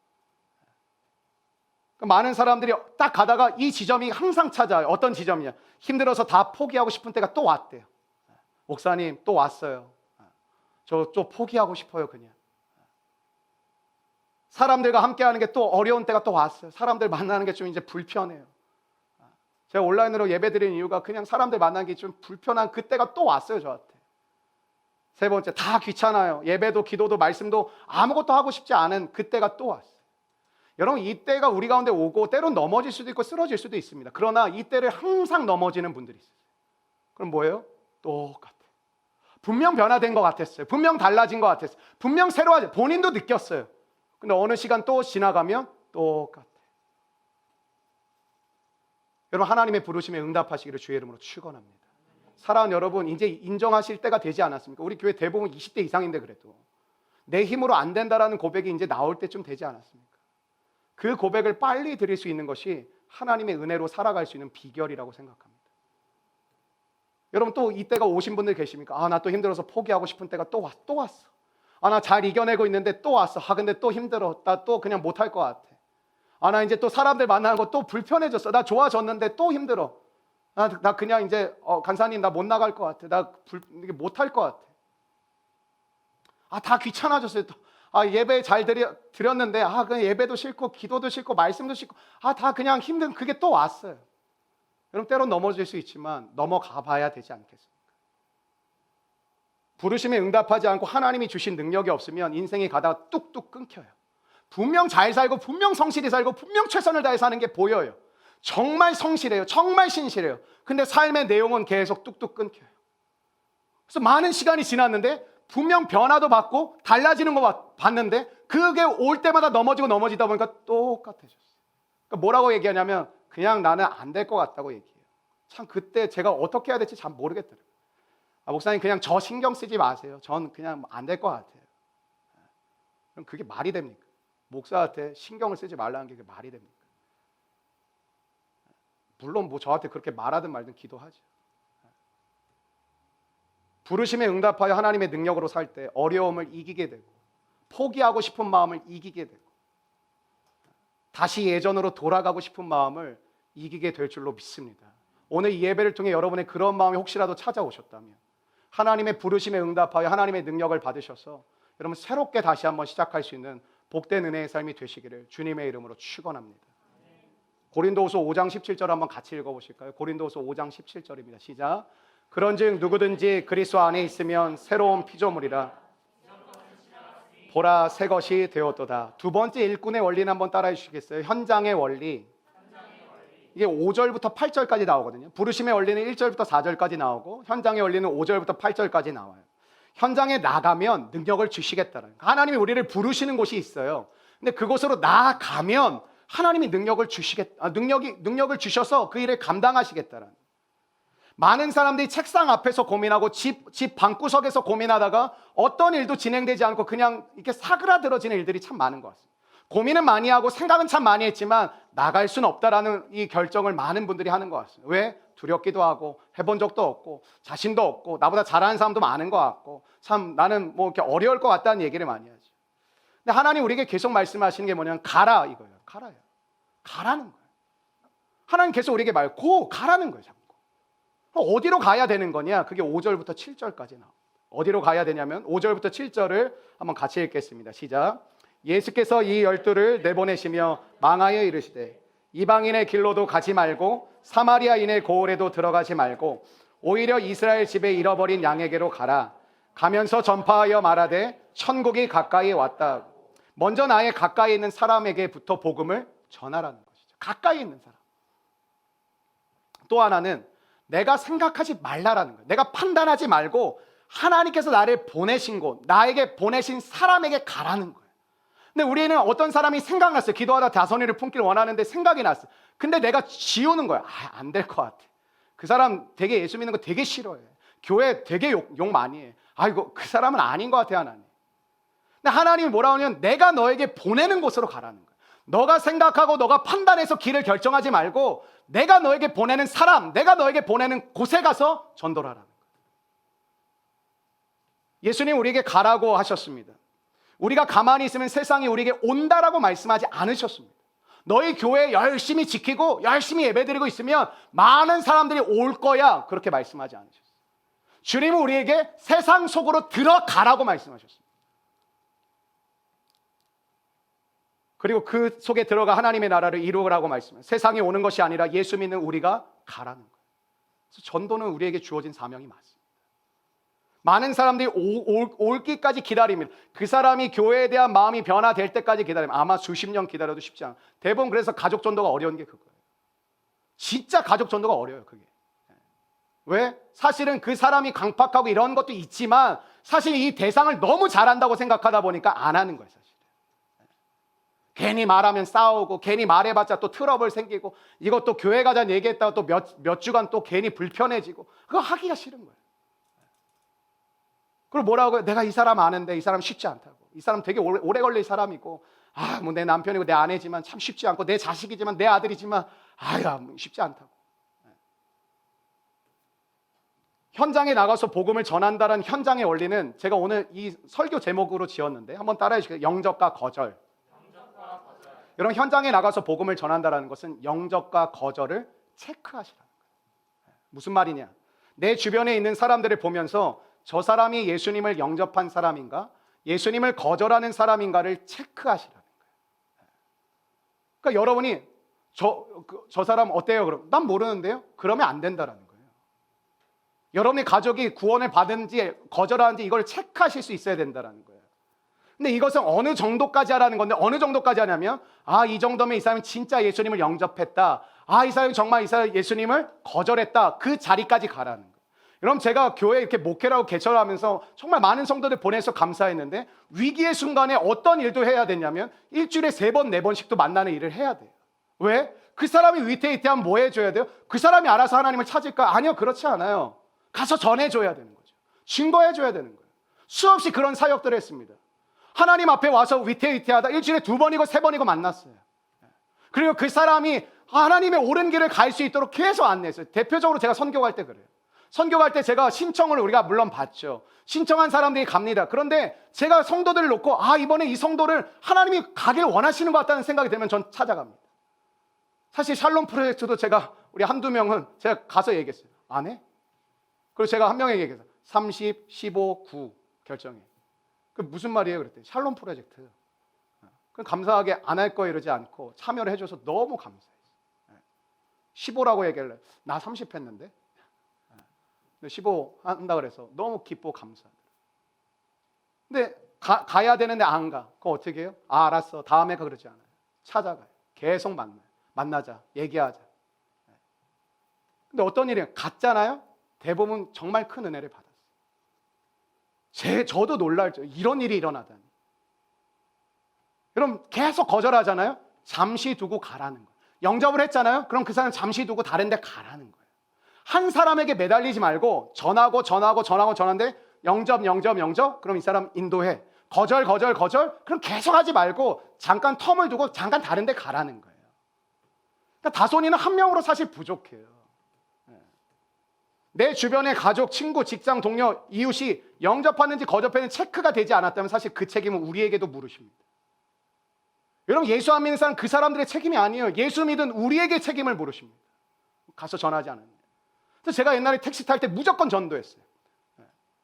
많은 사람들이 딱 가다가 이 지점이 항상 찾아요. 어떤 지점이냐? 힘들어서 다 포기하고 싶은 때가 또 왔대요. 목사님 또 왔어요. 저 좀 포기하고 싶어요 그냥. 사람들과 함께 하는 게 또 어려운 때가 또 왔어요. 사람들 만나는 게 좀 이제 불편해요. 제가 온라인으로 예배 드리는 이유가 그냥 사람들 만나는 게 좀 불편한 그때가 또 왔어요 저한테. 세 번째, 다 귀찮아요. 예배도 기도도 말씀도 아무것도 하고 싶지 않은 그때가 또 왔어요. 여러분 이때가 우리 가운데 오고 때론 넘어질 수도 있고 쓰러질 수도 있습니다. 그러나 이때를 항상 넘어지는 분들이 있어요. 그럼 뭐예요? 똑같아요. 분명 변화된 것 같았어요. 분명 달라진 것 같았어요. 분명 새로워져. 본인도 느꼈어요. 근데 어느 시간 또 지나가면 똑같아요. 여러분 하나님의 부르심에 응답하시기를 주의 이름으로 축원합니다. 사랑하는 여러분 이제 인정하실 때가 되지 않았습니까? 우리 교회 대부분 20대 이상인데 그래도 내 힘으로 안 된다라는 고백이 이제 나올 때쯤 되지 않았습니까? 그 고백을 빨리 드릴 수 있는 것이 하나님의 은혜로 살아갈 수 있는 비결이라고 생각합니다. 여러분 또 이때가 오신 분들 계십니까? 나 또 힘들어서 포기하고 싶은 때가 또 왔어. 나 잘 이겨내고 있는데 또 왔어. 근데 또 힘들어. 나 또 그냥 못할 것 같아. 나 이제 또 사람들 만나는 거 또 불편해졌어. 나 좋아졌는데 또 힘들어. 나 그냥 이제 간사님 나 못 나갈 것 같아. 나 이게 못할 것 같아. 다 귀찮아졌어요. 또. 예배 잘 드렸는데 그냥 예배도 싫고 기도도 싫고 말씀도 싫고 다 그냥 힘든 그게 또 왔어요. 여러분 때론 넘어질 수 있지만 넘어가 봐야 되지 않겠습니까? 부르심에 응답하지 않고 하나님이 주신 능력이 없으면 인생이 가다가 뚝뚝 끊겨요. 분명 잘 살고 분명 성실히 살고 분명 최선을 다해 사는 게 보여요. 정말 성실해요. 정말 신실해요. 근데 삶의 내용은 계속 뚝뚝 끊겨요. 그래서 많은 시간이 지났는데 분명 변화도 받고 달라지는 거 봤는데 그게 올 때마다 넘어지다 보니까 똑같아졌어요. 그러니까 뭐라고 얘기하냐면 그냥 나는 안 될 것 같다고 얘기해요. 참 그때 제가 어떻게 해야 될지 잘 모르겠더라고요. 목사님 그냥 저 신경 쓰지 마세요. 전 그냥 안 될 것 같아요. 그럼 그게 말이 됩니까? 목사한테 신경을 쓰지 말라는 게 그게 말이 됩니까? 물론 저한테 그렇게 말하든 말든 기도하죠. 부르심에 응답하여 하나님의 능력으로 살 때 어려움을 이기게 되고 포기하고 싶은 마음을 이기게 되고 다시 예전으로 돌아가고 싶은 마음을 이기게 될 줄로 믿습니다. 오늘 이 예배를 통해 여러분의 그런 마음이 혹시라도 찾아오셨다면 하나님의 부르심에 응답하여 하나님의 능력을 받으셔서 여러분 새롭게 다시 한번 시작할 수 있는 복된 은혜의 삶이 되시기를 주님의 이름으로 축원합니다. 고린도후서 5장 17절 한번 같이 읽어보실까요? 고린도후서 5장 17절입니다. 시작. 그런즉 누구든지 그리스도 안에 있으면 새로운 피조물이라 보라 새 것이 되었도다. 두 번째 일꾼의 원리는 한번 따라해 주시겠어요? 현장의 원리. 이게 5절부터 8절까지 나오거든요. 부르심의 원리는 1절부터 4절까지 나오고 현장의 원리는 5절부터 8절까지 나와요. 현장에 나가면 능력을 주시겠다는, 하나님이 우리를 부르시는 곳이 있어요. 근데 그곳으로 나아가면 하나님이 능력을 주셔서 그 일을 감당하시겠다는. 많은 사람들이 책상 앞에서 고민하고 집 방구석에서 고민하다가 어떤 일도 진행되지 않고 그냥 이렇게 사그라들어지는 일들이 참 많은 것 같습니다. 고민은 많이 하고 생각은 참 많이 했지만 나갈 수는 없다라는 이 결정을 많은 분들이 하는 것 같습니다. 왜? 두렵기도 하고 해본 적도 없고 자신도 없고 나보다 잘하는 사람도 많은 것 같고 참 나는 뭐 이렇게 어려울 것 같다는 얘기를 많이 하죠. 근데 하나님 우리에게 계속 말씀하시는 게 뭐냐면 가라 이거예요. 가라요. 가라는 거예요. 하나님 계속 우리에게 고 가라는 거예요. 자꾸. 어디로 가야 되는 거냐? 그게 5절부터 7절까지 나옵니다. 어디로 가야 되냐면 5절부터 7절을 한번 같이 읽겠습니다. 시작. 예수께서 이 12를 내보내시며 망하여 이르시되 이방인의 길로도 가지 말고 사마리아인의 고을에도 들어가지 말고 오히려 이스라엘 집에 잃어버린 양에게로 가라. 가면서 전파하여 말하되 천국이 가까이 왔다. 먼저 나의 가까이 있는 사람에게부터 복음을 전하라는 것이죠. 가까이 있는 사람. 또 하나는 내가 생각하지 말라라는 거예요. 내가 판단하지 말고 하나님께서 나를 보내신 곳, 나에게 보내신 사람에게 가라는 거예요. 근데 우리는 어떤 사람이 생각났어요. 기도하다 다선이를 품기를 원하는데 생각이 났어요. 근데 내가 지우는 거야. 안 될 것 같아. 그 사람 되게 예수 믿는 거 되게 싫어해. 교회 되게 욕 많이 해. 아이고 그 사람은 아닌 것 같아 하나님. 근데 하나님이 뭐라고 하냐면 내가 너에게 보내는 곳으로 가라는 거야. 너가 생각하고 너가 판단해서 길을 결정하지 말고 내가 너에게 보내는 사람, 내가 너에게 보내는 곳에 가서 전도를 하라는 거야. 예수님 우리에게 가라고 하셨습니다. 우리가 가만히 있으면 세상이 우리에게 온다라고 말씀하지 않으셨습니다. 너희 교회 열심히 지키고 열심히 예배드리고 있으면 많은 사람들이 올 거야 그렇게 말씀하지 않으셨어요. 주님은 우리에게 세상 속으로 들어가라고 말씀하셨습니다. 그리고 그 속에 들어가 하나님의 나라를 이루라고 말씀하셨어요. 세상에 오는 것이 아니라 예수 믿는 우리가 가라는 거예요. 그래서 전도는 우리에게 주어진 사명이 맞습니다. 많은 사람들이 올기까지 기다립니다. 그 사람이 교회에 대한 마음이 변화될 때까지 기다리면 아마 수십 년 기다려도 쉽지 않아요. 대부분 그래서 가족 전도가 어려운 게 그거예요. 진짜 가족 전도가 어려워요. 그게. 왜? 사실은 그 사람이 강팍하고 이런 것도 있지만 사실 이 대상을 너무 잘한다고 생각하다 보니까 안 하는 거예요. 사실. 괜히 말하면 싸우고 괜히 말해봤자 또 트러블 생기고 이것도 교회 가자는 얘기했다가 또 몇 주간 또 괜히 불편해지고 그거 하기가 싫은 거예요. 그리고 뭐라고 해요? 내가 이 사람 아는데 이 사람 쉽지 않다고. 이 사람 되게 오래 걸릴 사람이고 뭐 내 남편이고 내 아내지만 참 쉽지 않고 내 자식이지만 내 아들이지만 쉽지 않다고. 현장에 나가서 복음을 전한다는 현장의 원리는 제가 오늘 이 설교 제목으로 지었는데 한번 따라해 주세요. 영접과 거절. 여러분 현장에 나가서 복음을 전한다는 것은 영접과 거절을 체크하시라는 거예요. 무슨 말이냐? 내 주변에 있는 사람들을 보면서 저 사람이 예수님을 영접한 사람인가? 예수님을 거절하는 사람인가를 체크하시라는 거예요. 그러니까 여러분이 저 사람 어때요? 그럼 난 모르는데요? 그러면 안 된다라는 거예요. 여러분의 가족이 구원을 받은지 거절하는지 이걸 체크하실 수 있어야 된다라는 거예요. 근데 이것은 어느 정도까지 하라는 건데 어느 정도까지 하냐면 이 정도면 이 사람이 진짜 예수님을 영접했다. 이 사람이 정말 이 사람이 예수님을 거절했다. 그 자리까지 가라는 거예요. 여러분 제가 교회 이렇게 목회라고 개설하면서 정말 많은 성도들 보내서 감사했는데 위기의 순간에 어떤 일도 해야 되냐면 일주일에 3번, 4번씩도 만나는 일을 해야 돼요. 왜? 그 사람이 위태위태하면 뭐 해줘야 돼요? 그 사람이 알아서 하나님을 찾을까? 아니요, 그렇지 않아요. 가서 전해줘야 되는 거죠. 증거해줘야 되는 거예요. 수없이 그런 사역들을 했습니다. 하나님 앞에 와서 위태위태하다 일주일에 2번이고 3번이고 만났어요. 그리고 그 사람이 하나님의 옳은 길을 갈 수 있도록 계속 안내했어요. 대표적으로 제가 선교할 때 그래요. 선교할 때 제가 신청을 우리가 물론 받죠. 신청한 사람들이 갑니다. 그런데 제가 성도들을 놓고 이번에 이 성도를 하나님이 가길 원하시는 것 같다는 생각이 들면 전 찾아갑니다. 사실 샬롬 프로젝트도 제가 우리 한두 명은 제가 가서 얘기했어요. 안 해? 그리고 제가 한 명에게 얘기했어요. 30, 15, 9 결정해. 그 무슨 말이에요? 그랬더니 샬롬 프로젝트. 그럼 감사하게 안 할 거 이러지 않고 참여를 해줘서 너무 감사했어요. 15라고 얘기를 해요. 나 30 했는데. 15 한다 그래서 너무 기쁘고 감사하더라고요. 근데 가야 되는데 안 가. 그거 어떻게 해요? 알았어. 다음에 가 그러지 않아요. 찾아가요. 계속 만나요. 만나자. 얘기하자. 근데 어떤 일이에요? 갔잖아요. 대부분 정말 큰 은혜를 받았어요. 저도 놀랄죠. 이런 일이 일어나다니. 여러분 계속 거절하잖아요. 잠시 두고 가라는 거예요. 영접을 했잖아요. 그럼 그 사람 잠시 두고 다른 데 가라는 거예요. 한 사람에게 매달리지 말고 전하고 전하는데 영접 그럼 이 사람 인도해. 거절. 그럼 계속 하지 말고 잠깐 텀을 두고 잠깐 다른 데 가라는 거예요. 그러니까 다손이는 한 명으로 사실 부족해요. 내 주변의 가족, 친구, 직장, 동료, 이웃이 영접하는지 거접하는지 체크가 되지 않았다면 사실 그 책임은 우리에게도 물으십니다. 여러분, 예수 안 믿는 사람 그 사람들의 책임이 아니에요. 예수 믿은 우리에게 책임을 물으십니다. 가서 전하지 않았냐. 그래서 제가 옛날에 택시 탈 때 무조건 전도했어요.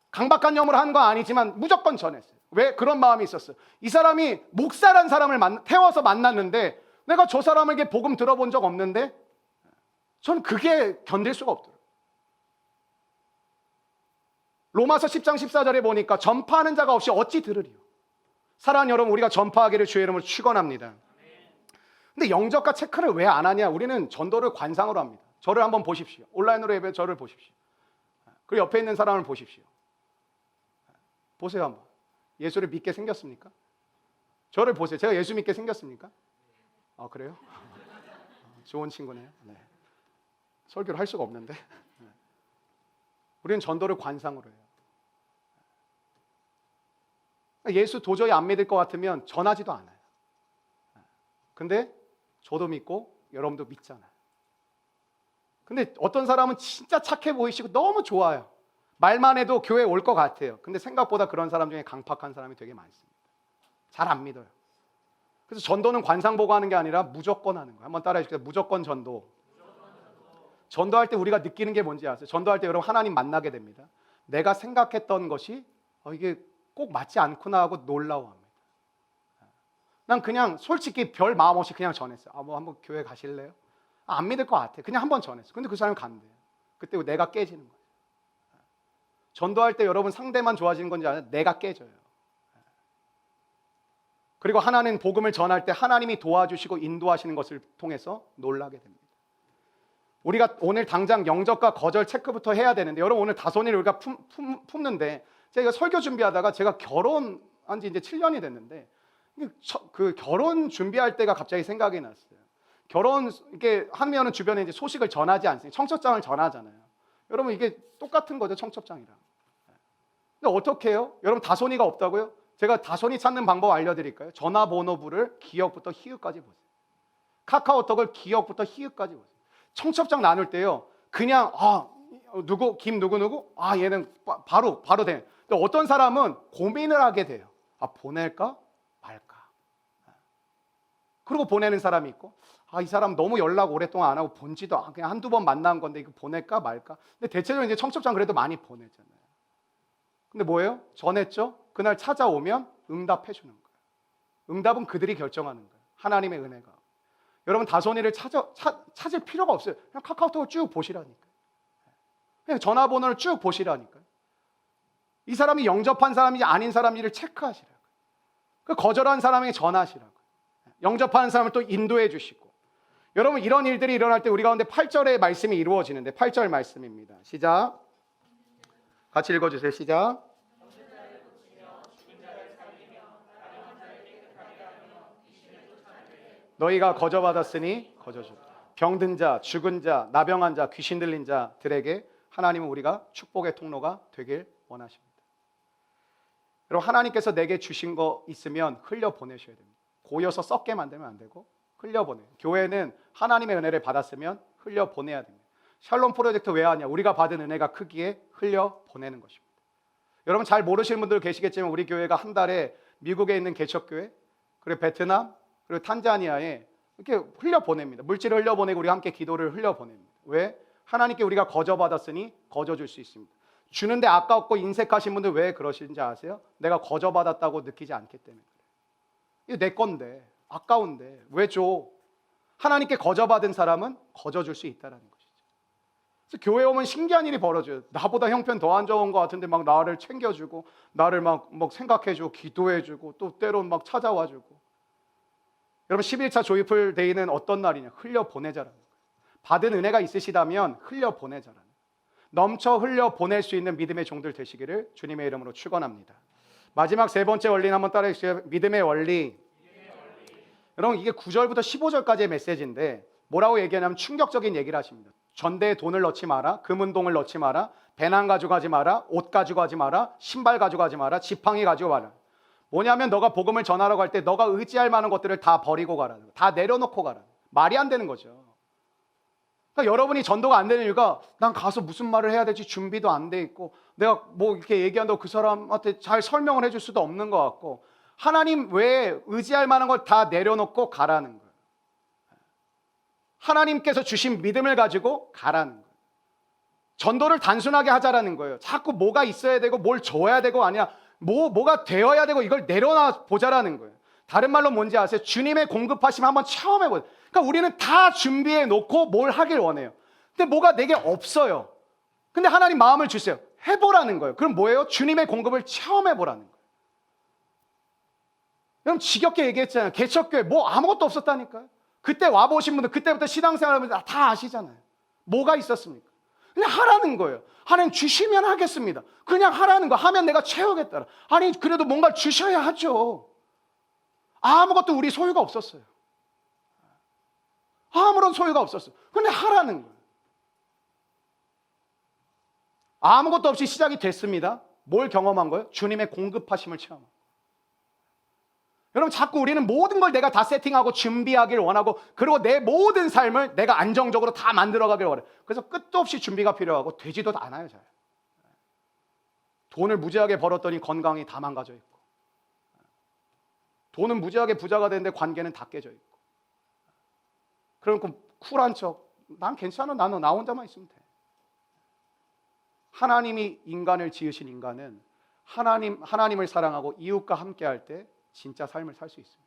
강박관념으로 한 거 아니지만 무조건 전했어요. 왜? 그런 마음이 있었어요. 이 사람이 목사란 사람을 태워서 만났는데 내가 저 사람에게 복음 들어본 적 없는데 저는 그게 견딜 수가 없더라고요. 로마서 10장 14절에 보니까 전파하는 자가 없이 어찌 들으리요. 사랑하는 여러분, 우리가 전파하기를 주의 이름으로 축원합니다. 근데 영접과 체크를 왜 안 하냐? 우리는 전도를 관상으로 합니다. 저를 한번 보십시오. 온라인으로 예배 저를 보십시오. 그리고 옆에 있는 사람을 보십시오. 보세요 한번. 예수를 믿게 생겼습니까? 저를 보세요. 제가 예수 믿게 생겼습니까? 아, 그래요? 좋은 친구네요. 네. 설교를 할 수가 없는데. 우리는 전도를 관상으로 해요. 예수 도저히 안 믿을 것 같으면 전하지도 않아요. 근데 저도 믿고 여러분도 믿잖아요. 근데 어떤 사람은 진짜 착해 보이시고 너무 좋아요. 말만 해도 교회에 올 것 같아요. 근데 생각보다 그런 사람 중에 강팍한 사람이 되게 많습니다. 잘 안 믿어요. 그래서 전도는 관상 보고 하는 게 아니라 무조건 하는 거예요. 한번 따라해 주세요. 무조건 전도. 전도할 때 우리가 느끼는 게 뭔지 아세요? 전도할 때 여러분 하나님 만나게 됩니다. 내가 생각했던 것이 이게 꼭 맞지 않구나 하고 놀라워합니다. 난 그냥 솔직히 별 마음 없이 그냥 전했어요. 뭐 한번 교회 가실래요? 안 믿을 것 같아. 그냥 한번 전했어요. 근데 그 사람이 간대요. 그때 내가 깨지는 거예요. 전도할 때 여러분 상대만 좋아지는 건지 아세요? 내가 깨져요. 그리고 하나는 복음을 전할 때 하나님이 도와주시고 인도하시는 것을 통해서 놀라게 됩니다. 우리가 오늘 당장 영접과 거절 체크부터 해야 되는데, 여러분 오늘 다손이를 우리가 품는데, 제가 설교 준비하다가 제가 결혼한 지 이제 7년이 됐는데 그 결혼 준비할 때가 갑자기 생각이 났어요. 결혼 이렇게 하면은 주변에 이제 소식을 전하지 않습니까? 청첩장을 전하잖아요. 여러분 이게 똑같은 거죠, 청첩장이랑. 근데 어떻게 해요? 여러분 다손이가 없다고요? 제가 다손이 찾는 방법 알려드릴까요? 전화번호부를 기역부터 희읍까지 보세요. 카카오톡을 기역부터 희읍까지 보세요. 청첩장 나눌 때요, 그냥 누구 김 누구 얘는 바로 돼. 근데 어떤 사람은 고민을 하게 돼요. 보낼까 말까. 그리고 보내는 사람이 있고, 이 사람 너무 연락 오랫동안 안 하고 본지도 그냥 한두 번 만난 건데 이거 보낼까 말까. 근데 대체적으로 이제 청첩장 그래도 많이 보내잖아요. 근데 뭐예요? 전했죠? 그날 찾아오면 응답해 주는 거예요. 응답은 그들이 결정하는 거예요. 하나님의 은혜가. 여러분 다손이를 찾을 필요가 없어요. 그냥 카카오톡을 쭉 보시라니까요. 그냥 전화번호를 쭉 보시라니까요. 이 사람이 영접한 사람인지 아닌 사람인지를 체크하시라고요. 그 거절한 사람에게 전하시라고요. 영접하는 사람을 또 인도해 주시고. 여러분 이런 일들이 일어날 때 우리 가운데 8절의 말씀이 이루어지는데, 8절 말씀입니다. 시작. 같이 읽어주세요. 시작. 너희가 거저받았으니 거저주. 병든 자, 죽은 자, 나병한 자, 귀신 들린 자들에게 하나님은 우리가 축복의 통로가 되길 원하십니다. 여러분 하나님께서 내게 주신 거 있으면 흘려보내셔야 됩니다. 고여서 썩게 만들면 안 되고 흘려보내요. 교회는 하나님의 은혜를 받았으면 흘려보내야 됩니다. 샬롬 프로젝트 왜 하냐? 우리가 받은 은혜가 크기에 흘려보내는 것입니다. 여러분 잘 모르시는 분들 계시겠지만 우리 교회가 한 달에 미국에 있는 개척교회, 그리고 베트남, 그리고 탄자니아에 이렇게 흘려보냅니다. 물질을 흘려보내고 우리가 함께 기도를 흘려보냅니다. 왜? 하나님께 우리가 거저받았으니 거저줄 수 있습니다. 주는데 아깝고 인색하신 분들 왜 그러시는지 아세요? 내가 거저받았다고 느끼지 않기 때문에 그래요. 이거 내 건데, 아까운데 왜 줘? 하나님께 거저받은 사람은 거저줄 수 있다는 것이죠. 그래서 교회 오면 신기한 일이 벌어져요. 나보다 형편 더 안 좋은 것 같은데 막 나를 챙겨주고, 나를 막 생각해주고, 기도해주고, 또 때론 막 찾아와주고. 여러분 11차 조이풀 데이는 어떤 날이냐? 흘려보내자라는 거예요. 받은 은혜가 있으시다면 흘려보내자라는 거예요. 넘쳐 흘려보낼 수 있는 믿음의 종들 되시기를 주님의 이름으로 축원합니다. 마지막 세 번째 원리는 한번 따라해 주세요. 믿음의 원리. 여러분 이게 9절부터 15절까지의 메시지인데 뭐라고 얘기하냐면 충격적인 얘기를 하십니다. 전대에 돈을 넣지 마라, 금은동을 넣지 마라, 배낭 가져가지 마라, 옷 가져가지 마라, 신발 가져가지 마라, 지팡이 가져가라. 뭐냐면 너가 복음을 전하러 갈 때 너가 의지할 만한 것들을 다 버리고 가라는 거예요. 다 내려놓고 가라는 거예요. 말이 안 되는 거죠. 그러니까 여러분이 전도가 안 되는 이유가 난 가서 무슨 말을 해야 될지 준비도 안 돼 있고 내가 뭐 이렇게 얘기한다고 그 사람한테 잘 설명을 해줄 수도 없는 것 같고 하나님 외에 의지할 만한 걸 다 내려놓고 가라는 거예요. 하나님께서 주신 믿음을 가지고 가라는 거예요. 전도를 단순하게 하자라는 거예요. 자꾸 뭐가 있어야 되고 뭘 줘야 되고 아니야 뭐가 되어야 되고 이걸 내려놔 보자라는 거예요. 다른 말로 뭔지 아세요? 주님의 공급하심 한번 체험해 보세요. 그러니까 우리는 다 준비해 놓고 뭘 하길 원해요. 근데 뭐가 내게 없어요. 근데 하나님 마음을 주세요. 해보라는 거예요. 그럼 뭐예요? 주님의 공급을 체험해 보라는 거예요. 여러분 지겹게 얘기했잖아요. 개척교회 뭐 아무것도 없었다니까요. 그때 와보신 분들 그때부터 신앙생활하면서 다 아시잖아요. 뭐가 있었습니까? 그냥 하라는 거예요. 하나님 주시면 하겠습니다. 그냥 하라는 거 하면 내가 채우겠다. 아니 그래도 뭔가 주셔야 하죠. 아무것도 우리 소유가 없었어요. 아무런 소유가 없었어요. 근데 하라는 거예요. 아무것도 없이 시작이 됐습니다. 뭘 경험한 거예요? 주님의 공급하심을 체험한 거예요. 여러분 자꾸 우리는 모든 걸 내가 다 세팅하고 준비하길 원하고 그리고 내 모든 삶을 내가 안정적으로 다 만들어가길 원해요. 그래서 끝도 없이 준비가 필요하고 되지도 않아요. 잘. 돈을 무지하게 벌었더니 건강이 다 망가져 있고 돈은 무지하게 부자가 되는데 관계는 다 깨져 있고 그럼 그 쿨한 척 난 괜찮아 나 혼자만 있으면 돼. 하나님이 인간을 지으신 인간은 하나님을 사랑하고 이웃과 함께 할 때 진짜 삶을 살 수 있습니다.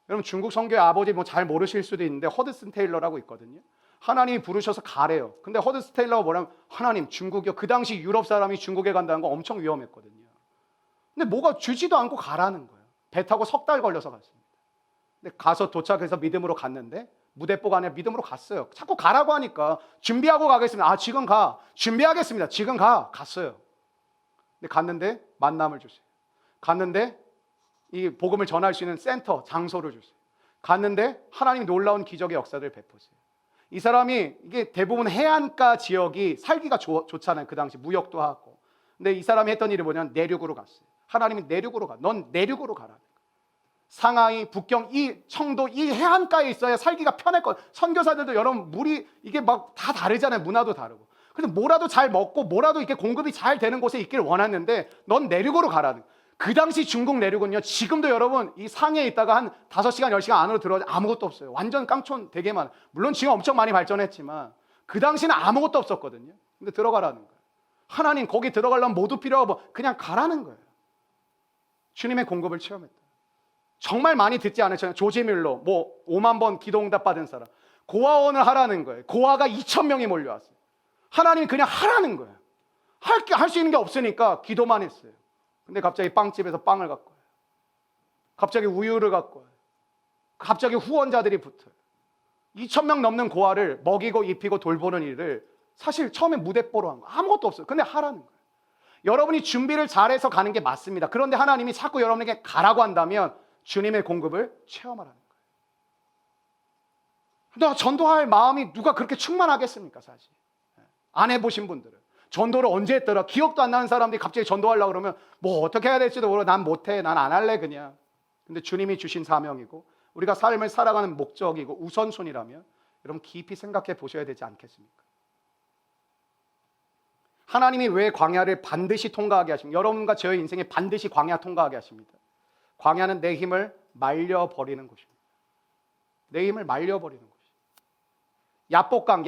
여러분 중국 선교의 아버지 뭐 잘 모르실 수도 있는데 허드슨 테일러라고 있거든요. 하나님이 부르셔서 가래요. 근데 허드슨 테일러가 뭐냐면 하나님 중국이요. 그 당시 유럽 사람이 중국에 간다는 거 엄청 위험했거든요. 근데 뭐가 주지도 않고 가라는 거예요. 배 타고 석 달 걸려서 갔습니다. 근데 가서 도착해서 믿음으로 갔는데 무대뽀가 아니라 믿음으로 갔어요. 자꾸 가라고 하니까 준비하고 가겠습니다. 아 지금 가. 준비하겠습니다. 지금 가. 갔어요. 근데 갔는데 만남을 주세요. 갔는데 이 복음을 전할 수 있는 센터, 장소를 주세요. 갔는데 하나님이 놀라운 기적의 역사를 베푸세요. 이 사람이 이게 대부분 해안가 지역이 살기가 좋잖아요. 그 당시 무역도 하고. 근데 이 사람이 했던 일이 뭐냐면 내륙으로 갔어요. 하나님이 내륙으로 가. 넌 내륙으로 가라. 상하이, 북경, 이 청도, 이 해안가에 있어야 살기가 편했거든요. 선교사들도 여러분 물이 이게 막 다 다르잖아요. 문화도 다르고. 그래서 뭐라도 잘 먹고 뭐라도 이렇게 공급이 잘 되는 곳에 있기를 원했는데 넌 내륙으로 가라는 거예요. 그 당시 중국 내륙은요. 지금도 여러분 이 상해에 있다가 한 5시간, 10시간 안으로 들어가지 아무것도 없어요. 완전 깡촌 되게 많아요. 물론 지금 엄청 많이 발전했지만 그 당시는 아무것도 없었거든요. 근데 들어가라는 거예요. 하나님 거기 들어가려면 모두 필요하고 그냥 가라는 거예요. 주님의 공급을 체험했다. 정말 많이 듣지 않으셨나요? 조지 밀러 뭐 5만 번 기도응답 받은 사람. 고아원을 하라는 거예요. 고아가 2,000명이 몰려왔어요. 하나님이 그냥 하라는 거예요. 할 수 있는 게 없으니까 기도만 했어요. 근데 갑자기 빵집에서 빵을 갖고 와요. 갑자기 우유를 갖고 와요. 갑자기 후원자들이 붙어요. 2,000명 넘는 고아를 먹이고 입히고 돌보는 일을 사실 처음에 무대뽀로 한 거 아무것도 없어요. 근데 하라는 거예요. 여러분이 준비를 잘해서 가는 게 맞습니다. 그런데 하나님이 자꾸 여러분에게 가라고 한다면 주님의 공급을 체험하라는 거예요. 근데 전도할 마음이 누가 그렇게 충만하겠습니까 사실. 안 해보신 분들은. 전도를 언제 했더라? 기억도 안 나는 사람들이 갑자기 전도하려고 그러면 뭐 어떻게 해야 될지도 모르고 난 못해. 난 안 할래 그냥. 근데 주님이 주신 사명이고 우리가 삶을 살아가는 목적이고 우선순위라면 여러분 깊이 생각해 보셔야 되지 않겠습니까? 하나님이 왜 광야를 반드시 통과하게 하십니까? 여러분과 저의 인생에 반드시 광야 통과하게 하십니다. 광야는 내 힘을 말려버리는 곳입니다. 내 힘을 말려버리는 곳입니다. 야복강,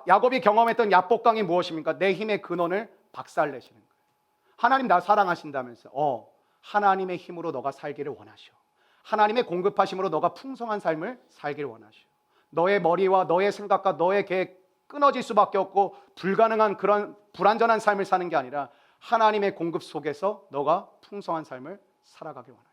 야곱이 경험했던 야복강이 무엇입니까? 내 힘의 근원을 박살내시는 거예요. 하나님 나 사랑하신다면서 하나님의 힘으로 너가 살기를 원하시오. 하나님의 공급하심으로 너가 풍성한 삶을 살기를 원하시오. 너의 머리와 너의 생각과 너의 계획 끊어질 수밖에 없고 불가능한 그런 불완전한 삶을 사는 게 아니라 하나님의 공급 속에서 너가 풍성한 삶을 살아가길 원하시오.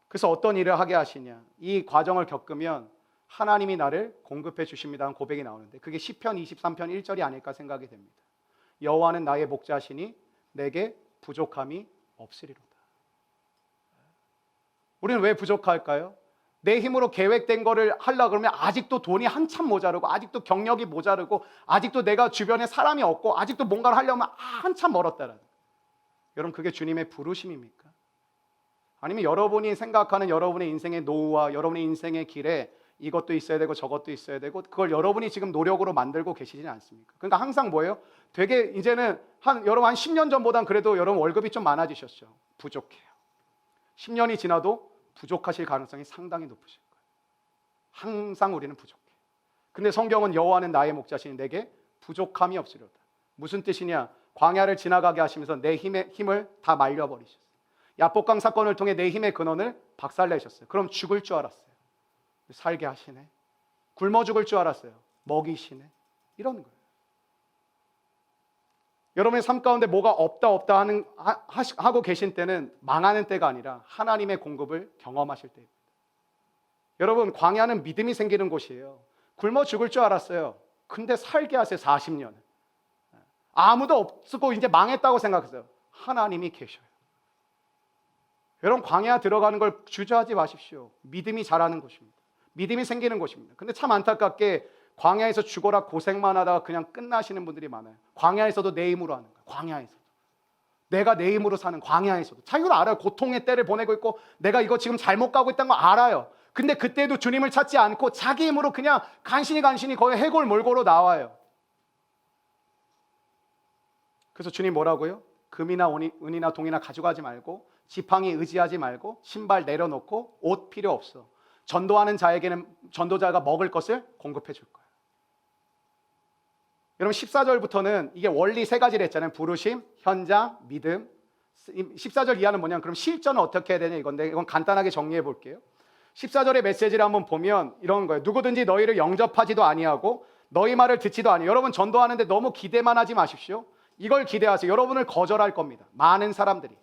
그래서 어떤 일을 하게 하시냐? 이 과정을 겪으면 하나님이 나를 공급해 주십니다는 고백이 나오는데 그게 시편 23편 1절이 아닐까 생각이 됩니다. 여호와는 나의 목자시니 내게 부족함이 없으리로다. 우리는 왜 부족할까요? 내 힘으로 계획된 거를 하려고 그러면 아직도 돈이 한참 모자르고 아직도 경력이 모자르고 아직도 내가 주변에 사람이 없고 아직도 뭔가를 하려면 한참 멀었다라는. 여러분 그게 주님의 부르심입니까? 아니면 여러분이 생각하는 여러분의 인생의 노후와 여러분의 인생의 길에 이것도 있어야 되고 저것도 있어야 되고 그걸 여러분이 지금 노력으로 만들고 계시지는 않습니까? 그러니까 항상 뭐예요? 되게 이제는 여러분 한 10년 전보단 그래도 여러분 월급이 좀 많아지셨죠. 부족해요. 10년이 지나도 부족하실 가능성이 상당히 높으실 거예요. 항상 우리는 부족해. 근데 성경은 여호와는 나의 목자시니 내게 부족함이 없으리로다. 무슨 뜻이냐? 광야를 지나가게 하시면서 내 힘을 다 말려버리셨어요. 야복강 사건을 통해 내 힘의 근원을 박살내셨어요. 그럼 죽을 줄 알았어요. 살게 하시네. 굶어 죽을 줄 알았어요. 먹이시네. 이런 거예요. 여러분의 삶 가운데 뭐가 없다 하고 계신 때는 망하는 때가 아니라 하나님의 공급을 경험하실 때입니다. 여러분 광야는 믿음이 생기는 곳이에요. 굶어 죽을 줄 알았어요. 근데 살게 하세요. 40년. 아무도 없고 이제 망했다고 생각했어요. 하나님이 계셔요. 여러분 광야 들어가는 걸 주저하지 마십시오. 믿음이 자라는 곳입니다. 믿음이 생기는 곳입니다. 근데 참 안타깝게 광야에서 죽어라 고생만 하다가 그냥 끝나시는 분들이 많아요. 광야에서도 내 힘으로 하는 거예요. 광야에서도. 내가 내 힘으로 사는 광야에서도. 자기도 알아요. 고통의 때를 보내고 있고 내가 이거 지금 잘못 가고 있다는 거 알아요. 근데 그때도 주님을 찾지 않고 자기 힘으로 그냥 간신히 거의 해골 몰골로 나와요. 그래서 주님 뭐라고요? 금이나 은이나 동이나 가져가지 말고 지팡이 의지하지 말고 신발 내려놓고 옷 필요 없어. 전도하는 자에게는 전도자가 먹을 것을 공급해 줄 거예요. 여러분 14절부터는 이게 원리 세 가지를 했잖아요. 부르심, 현장, 믿음. 14절 이하는 뭐냐면 그럼 실전은 어떻게 해야 되냐 이건데 이건 간단하게 정리해 볼게요. 14절의 메시지를 한번 보면 이런 거예요. 누구든지 너희를 영접하지도 아니하고 너희 말을 듣지도 아니하고. 여러분 전도하는데 너무 기대만 하지 마십시오. 이걸 기대하세요. 여러분을 거절할 겁니다. 많은 사람들이.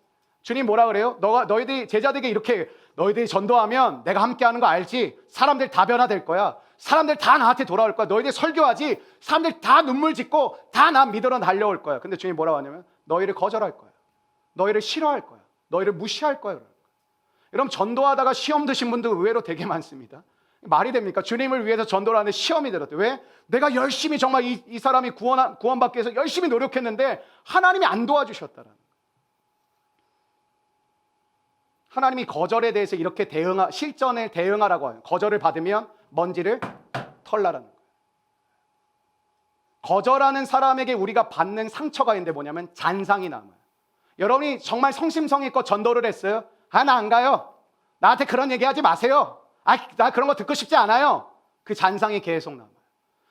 주님 뭐라 그래요? 너희들이 제자들에게 이렇게 너희들이 전도하면 내가 함께하는 거 알지? 사람들 다 변화될 거야. 사람들 다 나한테 돌아올 거야. 너희들 설교하지? 사람들 다 눈물 짓고 다 나 믿으러 달려올 거야. 근데 주님 뭐라고 하냐면 너희를 거절할 거야. 너희를 싫어할 거야. 너희를 무시할 거야. 여러분 전도하다가 시험 드신 분들 의외로 되게 많습니다. 말이 됩니까? 주님을 위해서 전도를 하는데 시험이 들었대요. 왜? 내가 열심히 정말 이 사람이 구원받기 위해서 열심히 노력했는데 하나님이 안 도와주셨다라는 거예요. 하나님이 거절에 대해서 이렇게 실전에 대응하라고 해요. 거절을 받으면 먼지를 털라라는 거예요. 거절하는 사람에게 우리가 받는 상처가 있는데 뭐냐면 잔상이 남아요. 여러분이 정말 성심성의껏 전도를 했어요. 나 안 가요. 나한테 그런 얘기하지 마세요. 나 그런 거 듣고 싶지 않아요. 그 잔상이 계속 남아요.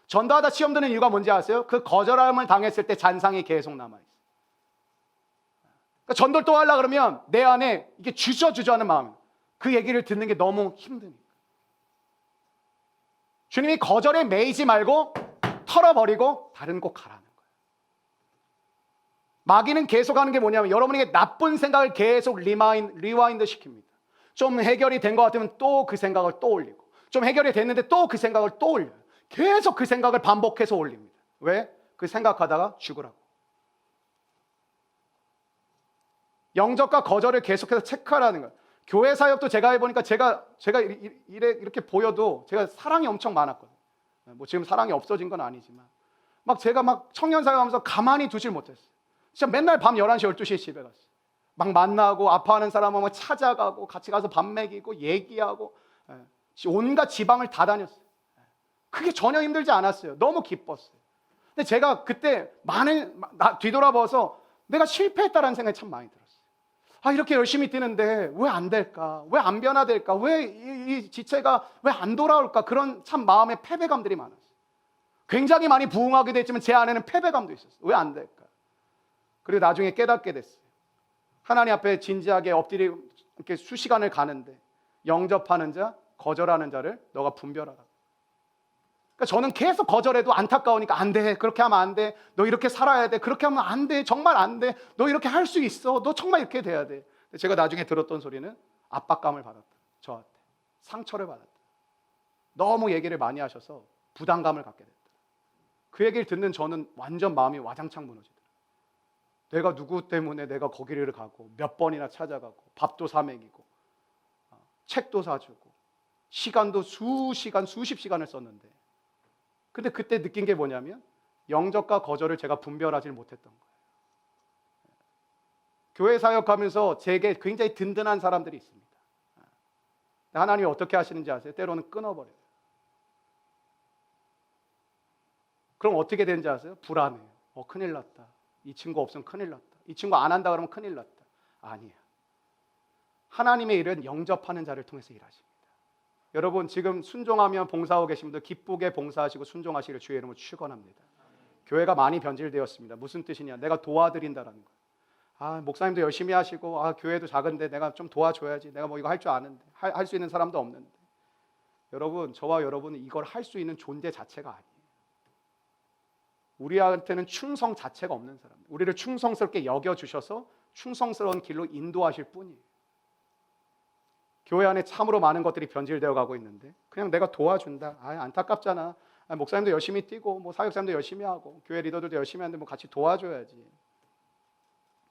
전도하다 시험 드는 이유가 뭔지 아세요? 그 거절함을 당했을 때 잔상이 계속 남아있어요. 그러니까 전도를 또 하려고 그러면 내 안에 이게 주저하는 마음, 그 얘기를 듣는 게 너무 힘드니까. 주님이 거절에 매이지 말고 털어버리고 다른 곳 가라는 거예요. 마귀는 계속 하는 게 뭐냐면 여러분에게 나쁜 생각을 계속 리와인드 시킵니다. 좀 해결이 된 것 같으면 또 그 생각을 또 올리고, 좀 해결이 됐는데 또 그 생각을 또 올려요. 계속 그 생각을 반복해서 올립니다. 왜? 그 생각하다가 죽으라고. 영접과 거절을 계속해서 체크하라는 거예요. 교회 사역도 제가 해보니까 제가 이렇게 보여도 제가 사랑이 엄청 많았거든요. 뭐 지금 사랑이 없어진 건 아니지만 제가 청년 사역하면서 가만히 두질 못했어요. 진짜 맨날 밤 11시, 12시에 집에 갔어요. 만나고 아파하는 사람은 찾아가고 같이 가서 밥 먹이고 얘기하고 온갖 지방을 다 다녔어요. 그게 전혀 힘들지 않았어요. 너무 기뻤어요. 근데 제가 그때 뒤돌아봐서 내가 실패했다라는 생각이 참 많이 들었어요. 이렇게 열심히 뛰는데 왜 안 될까? 왜 안 변화될까? 왜 이 지체가 왜 안 돌아올까? 그런 참 마음의 패배감들이 많았어요. 굉장히 많이 부흥하기도 했지만 제 안에는 패배감도 있었어요. 왜 안 될까? 그리고 나중에 깨닫게 됐어요. 하나님 앞에 진지하게 엎드려 이렇게 수시간을 가는데 영접하는 자, 거절하는 자를 너가 분별하라. 그러니까 저는 계속 거절해도 안타까우니까 안 돼. 그렇게 하면 안 돼. 너 이렇게 살아야 돼. 그렇게 하면 안 돼. 정말 안 돼. 너 이렇게 할 수 있어. 너 정말 이렇게 돼야 돼. 제가 나중에 들었던 소리는 압박감을 받았다. 저한테. 상처를 받았다. 너무 얘기를 많이 하셔서 부담감을 갖게 됐다. 그 얘기를 듣는 저는 완전 마음이 와장창 무너지더라고요. 내가 누구 때문에 내가 거기를 가고 몇 번이나 찾아가고 밥도 사 먹이고 책도 사주고 시간도 수십 시간을 썼는데 근데 그때 느낀 게 뭐냐면 영접과 거절을 제가 분별하지 못했던 거예요. 교회 사역하면서 제게 굉장히 든든한 사람들이 있습니다. 하나님이 어떻게 하시는지 아세요? 때로는 끊어버려요. 그럼 어떻게 되는지 아세요? 불안해요. 큰일 났다. 이 친구 없으면 큰일 났다. 이 친구 안 한다 그러면 큰일 났다. 아니에요. 하나님의 일은 영접하는 자를 통해서 일하십니다. 여러분 지금 순종하며 봉사하고 계신 분들 기쁘게 봉사하시고 순종하시기를 주의 이름으로 축원합니다. 교회가 많이 변질되었습니다. 무슨 뜻이냐? 내가 도와드린다라는 거예요. 목사님도 열심히 하시고 교회도 작은데 내가 좀 도와줘야지. 내가 뭐 이거 할 줄 아는데 할 수 있는 사람도 없는데. 여러분 저와 여러분은 이걸 할 수 있는 존재 자체가 아니에요. 우리한테는 충성 자체가 없는 사람. 우리를 충성스럽게 여겨주셔서 충성스러운 길로 인도하실 뿐이에요. 교회 안에 참으로 많은 것들이 변질되어 가고 있는데 그냥 내가 도와준다. 안타깝잖아. 목사님도 열심히 뛰고 뭐 사역사님도 열심히 하고 교회 리더들도 열심히 하는데 뭐 같이 도와줘야지.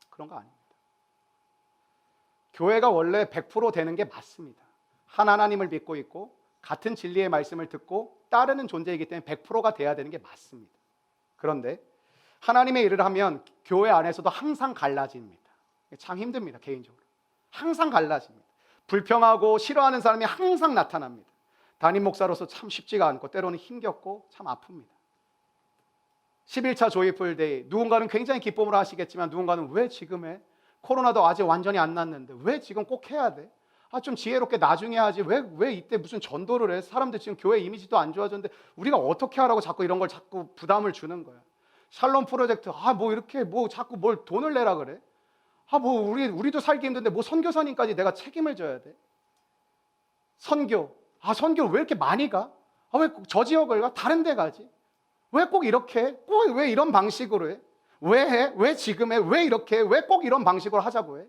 그런 거 아닙니다. 교회가 원래 100% 되는 게 맞습니다. 한 하나님을 믿고 있고 같은 진리의 말씀을 듣고 따르는 존재이기 때문에 100%가 돼야 되는 게 맞습니다. 그런데 하나님의 일을 하면 교회 안에서도 항상 갈라집니다. 참 힘듭니다. 개인적으로 항상 갈라집니다. 불평하고 싫어하는 사람이 항상 나타납니다. 담임 목사로서 참 쉽지가 않고 때로는 힘겹고 참 아픕니다. 11차 조이풀 데이 누군가는 굉장히 기쁨으로 하시겠지만 누군가는 왜 지금 해? 코로나도 아직 완전히 안 났는데 왜 지금 꼭 해야 돼? 좀 지혜롭게 나중에 하지. 왜 이때 무슨 전도를 해? 사람들 지금 교회 이미지도 안 좋아졌는데 우리가 어떻게 하라고 자꾸 이런 걸 자꾸 부담을 주는 거야. 샬롬 프로젝트 뭐 이렇게 뭐 자꾸 뭘 돈을 내라 그래? 뭐 우리도 살기 힘든데 뭐 선교사님까지 내가 책임을 져야 돼? 선교 왜 이렇게 많이 가? 왜 꼭 저 지역을 가? 다른 데 가지? 왜 꼭 이렇게 해? 꼭 왜 이런 방식으로 해? 왜 해? 왜 지금 해? 왜 이렇게 해? 왜 꼭 이런 방식으로 하자고 해?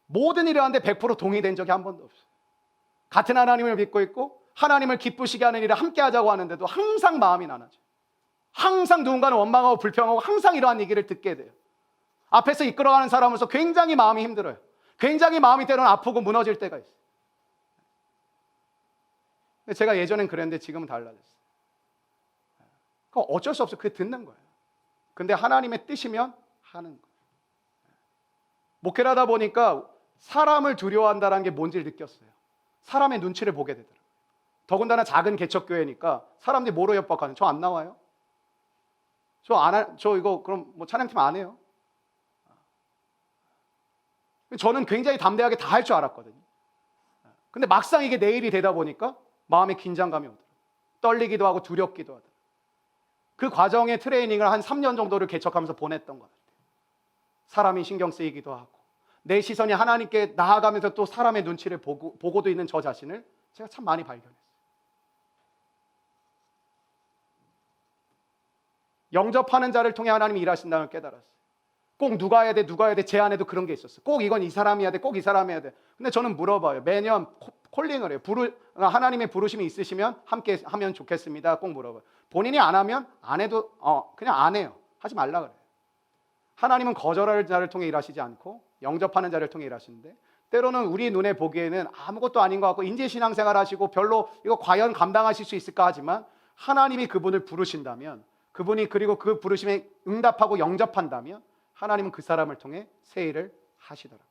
모든 일을 하는데 100% 동의된 적이 한 번도 없어요. 같은 하나님을 믿고 있고 하나님을 기쁘시게 하는 일을 함께 하자고 하는데도 항상 마음이 나눠져요. 항상 누군가는 원망하고 불평하고 항상 이러한 얘기를 듣게 돼요. 앞에서 이끌어가는 사람으로서 굉장히 마음이 힘들어요. 굉장히 마음이 때로는 아프고 무너질 때가 있어요. 근데 제가 예전엔 그랬는데 지금은 달라졌어요. 그럼 어쩔 수 없어요. 그게 듣는 거예요. 근데 하나님의 뜻이면 하는 거예요. 목회를 하다 보니까 사람을 두려워한다는 게 뭔지를 느꼈어요. 사람의 눈치를 보게 되더라고요. 더군다나 작은 개척교회니까 사람들이 뭐로 협박하는? 저 안 나와요? 저 이거 그럼 뭐 찬양팀 안 해요? 저는 굉장히 담대하게 다 할 줄 알았거든요. 근데 막상 이게 내 일이 되다 보니까 마음에 긴장감이 오더라고요. 떨리기도 하고 두렵기도 하더라고요. 그 과정의 트레이닝을 한 3년 정도를 개척하면서 보냈던 것 같아요. 사람이 신경 쓰이기도 하고 내 시선이 하나님께 나아가면서 또 사람의 눈치를 보고도 있는 저 자신을 제가 참 많이 발견했어요. 영접하는 자를 통해 하나님이 일하신다는 걸 깨달았어요. 꼭 누가 해야 돼, 누가 해야 돼. 제 안에도 그런 게 있었어요. 꼭 이건 이 사람이 해야 돼, 꼭 이 사람이 해야 돼. 근데 저는 물어봐요. 매년 콜링을 해요. 하나님의 부르심이 있으시면 함께 하면 좋겠습니다. 꼭 물어봐요. 본인이 안 하면 안 해도 그냥 안 해요. 하지 말라 그래요. 하나님은 거절할 자를 통해 일하시지 않고 영접하는 자를 통해 일하시는데 때로는 우리 눈에 보기에는 아무것도 아닌 것 같고 인재신앙생활 하시고 별로 이거 과연 감당하실 수 있을까 하지만 하나님이 그분을 부르신다면 그분이 그리고 그 부르심에 응답하고 영접한다면 하나님은 그 사람을 통해 새 일을 하시더라고요.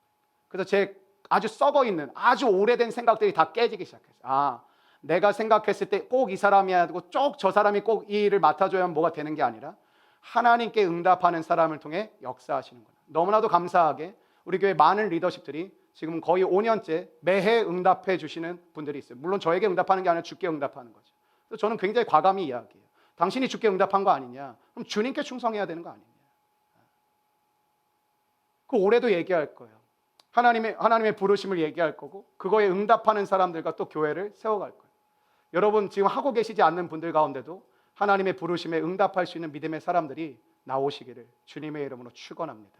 그래서 제 아주 썩어있는 아주 오래된 생각들이 다 깨지기 시작했어요. 내가 생각했을 때 꼭 이 사람이 해야 되고 쭉 저 사람이 꼭 이 일을 맡아줘야 뭐가 되는 게 아니라 하나님께 응답하는 사람을 통해 역사하시는구나. 너무나도 감사하게 우리 교회 많은 리더십들이 지금 거의 5년째 매해 응답해 주시는 분들이 있어요. 물론 저에게 응답하는 게 아니라 주께 응답하는 거죠. 그래서 저는 굉장히 과감히 이야기해요. 당신이 주께 응답한 거 아니냐? 그럼 주님께 충성해야 되는 거 아니냐? 그 올해도 얘기할 거예요. 하나님의 부르심을 얘기할 거고 그거에 응답하는 사람들과 또 교회를 세워갈 거예요. 여러분 지금 하고 계시지 않는 분들 가운데도 하나님의 부르심에 응답할 수 있는 믿음의 사람들이 나오시기를 주님의 이름으로 축원합니다.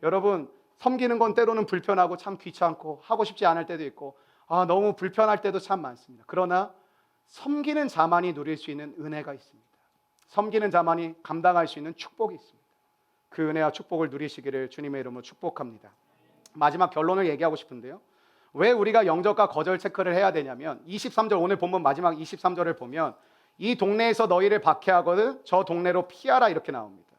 여러분 섬기는 건 때로는 불편하고 참 귀찮고 하고 싶지 않을 때도 있고 너무 불편할 때도 참 많습니다. 그러나 섬기는 자만이 누릴 수 있는 은혜가 있습니다. 섬기는 자만이 감당할 수 있는 축복이 있습니다. 그 은혜와 축복을 누리시기를 주님의 이름으로 축복합니다. 마지막 결론을 얘기하고 싶은데요. 왜 우리가 영접과 거절 체크를 해야 되냐면 23절 오늘 본문 마지막 23절을 보면 이 동네에서 너희를 박해하거든 저 동네로 피하라 이렇게 나옵니다.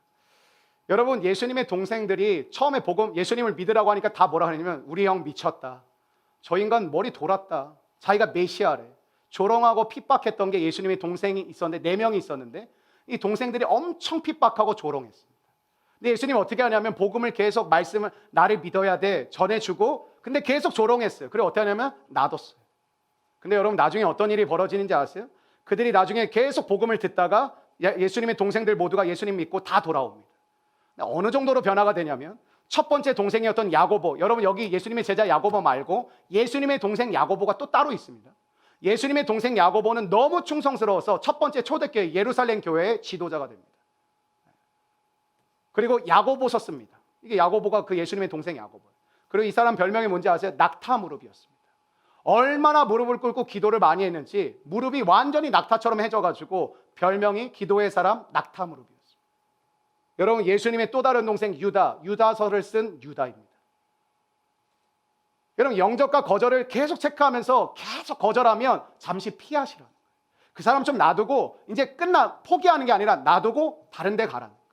여러분, 예수님의 동생들이 처음에 예수님을 믿으라고 하니까 다 뭐라 하냐면 우리 형 미쳤다. 저 인간 머리 돌았다. 자기가 메시아래. 조롱하고 핍박했던 게 예수님의 동생이 있었는데 4명이 있었는데 이 동생들이 엄청 핍박하고 조롱했습니다. 근데 예수님이 어떻게 하냐면 복음을 계속 말씀을 나를 믿어야 돼 전해주고 근데 계속 조롱했어요. 그리고 어떻게 하냐면 놔뒀어요. 근데 여러분 나중에 어떤 일이 벌어지는지 아세요? 그들이 나중에 계속 복음을 듣다가 예수님의 동생들 모두가 예수님 믿고 다 돌아옵니다. 어느 정도로 변화가 되냐면 첫 번째 동생이었던 야고보, 여러분 여기 예수님의 제자 야고보 말고 예수님의 동생 야고보가 또 따로 있습니다. 예수님의 동생 야고보는 너무 충성스러워서 첫 번째 초대교회 예루살렘 교회의 지도자가 됩니다. 그리고 야고보서 씁니다. 이게 야고보가 그 예수님의 동생 야고보예요. 그리고 이 사람 별명이 뭔지 아세요? 낙타 무릎이었습니다. 얼마나 무릎을 꿇고 기도를 많이 했는지 무릎이 완전히 낙타처럼 해져가지고 별명이 기도의 사람 낙타 무릎이었어요. 여러분 예수님의 또 다른 동생 유다서를 쓴 유다입니다. 여러분 영접과 거절을 계속 체크하면서 계속 거절하면 잠시 피하시라는 거예요. 그 사람 좀 놔두고 이제 포기하는 게 아니라 놔두고 다른 데 가라는 거예요.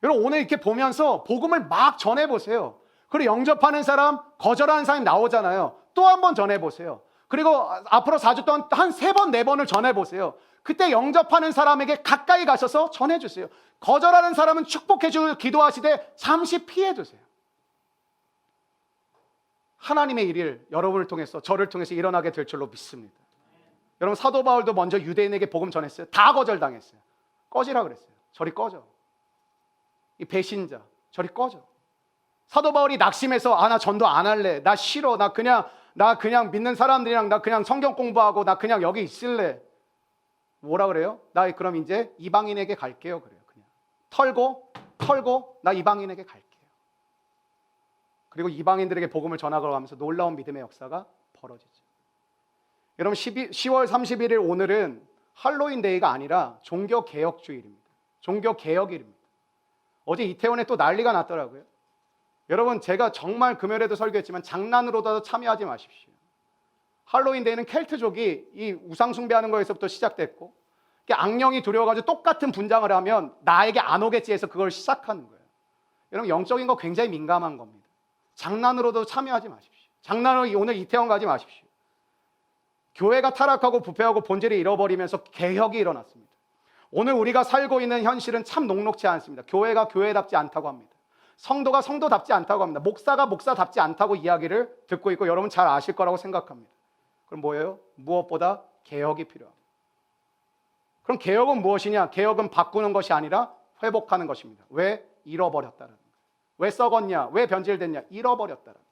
여러분 오늘 이렇게 보면서 복음을 막 전해보세요. 그리고 영접하는 사람, 거절하는 사람이 나오잖아요. 또 한 번 전해보세요. 그리고 앞으로 4주 동안 한 3번, 4번을 전해보세요. 그때 영접하는 사람에게 가까이 가셔서 전해주세요. 거절하는 사람은 축복해주고 기도하시되 잠시 피해두세요. 하나님의 일을 여러분을 통해서 저를 통해서 일어나게 될 줄로 믿습니다. 여러분 사도 바울도 먼저 유대인에게 복음 전했어요. 다 거절당했어요. 꺼지라 그랬어요. 저리 꺼져. 이 배신자 저리 꺼져. 사도 바울이 낙심해서 나 전도 안 할래. 나 싫어. 나 그냥 믿는 사람들이랑 나 그냥 성경 공부하고 나 그냥 여기 있을래. 뭐라 그래요? 나 그럼 이제 이방인에게 갈게요. 그래요. 그냥 털고 나 이방인에게 갈게요. 그리고 이방인들에게 복음을 전하고 하면서 놀라운 믿음의 역사가 벌어지죠. 여러분 10월 31일 오늘은 할로윈 데이가 아니라 종교개혁주일입니다. 종교개혁일입니다. 어제 이태원에 또 난리가 났더라고요. 여러분 제가 정말 금요일에도 설교했지만 장난으로도 참여하지 마십시오. 할로윈 데이는 켈트족이 이 우상 숭배하는 거에서부터 시작됐고 악령이 두려워가지고 똑같은 분장을 하면 나에게 안 오겠지 해서 그걸 시작하는 거예요. 여러분 영적인 거 굉장히 민감한 겁니다. 장난으로도 참여하지 마십시오. 장난으로 오늘 이태원 가지 마십시오. 교회가 타락하고 부패하고 본질을 잃어버리면서 개혁이 일어났습니다. 오늘 우리가 살고 있는 현실은 참 녹록지 않습니다. 교회가 교회답지 않다고 합니다. 성도가 성도답지 않다고 합니다. 목사가 목사답지 않다고 이야기를 듣고 있고 여러분 잘 아실 거라고 생각합니다. 그럼 뭐예요? 무엇보다 개혁이 필요합니다. 그럼 개혁은 무엇이냐? 개혁은 바꾸는 것이 아니라 회복하는 것입니다. 왜? 잃어버렸다는 거예요. 왜 썩었냐? 왜 변질됐냐? 잃어버렸다는 거예요.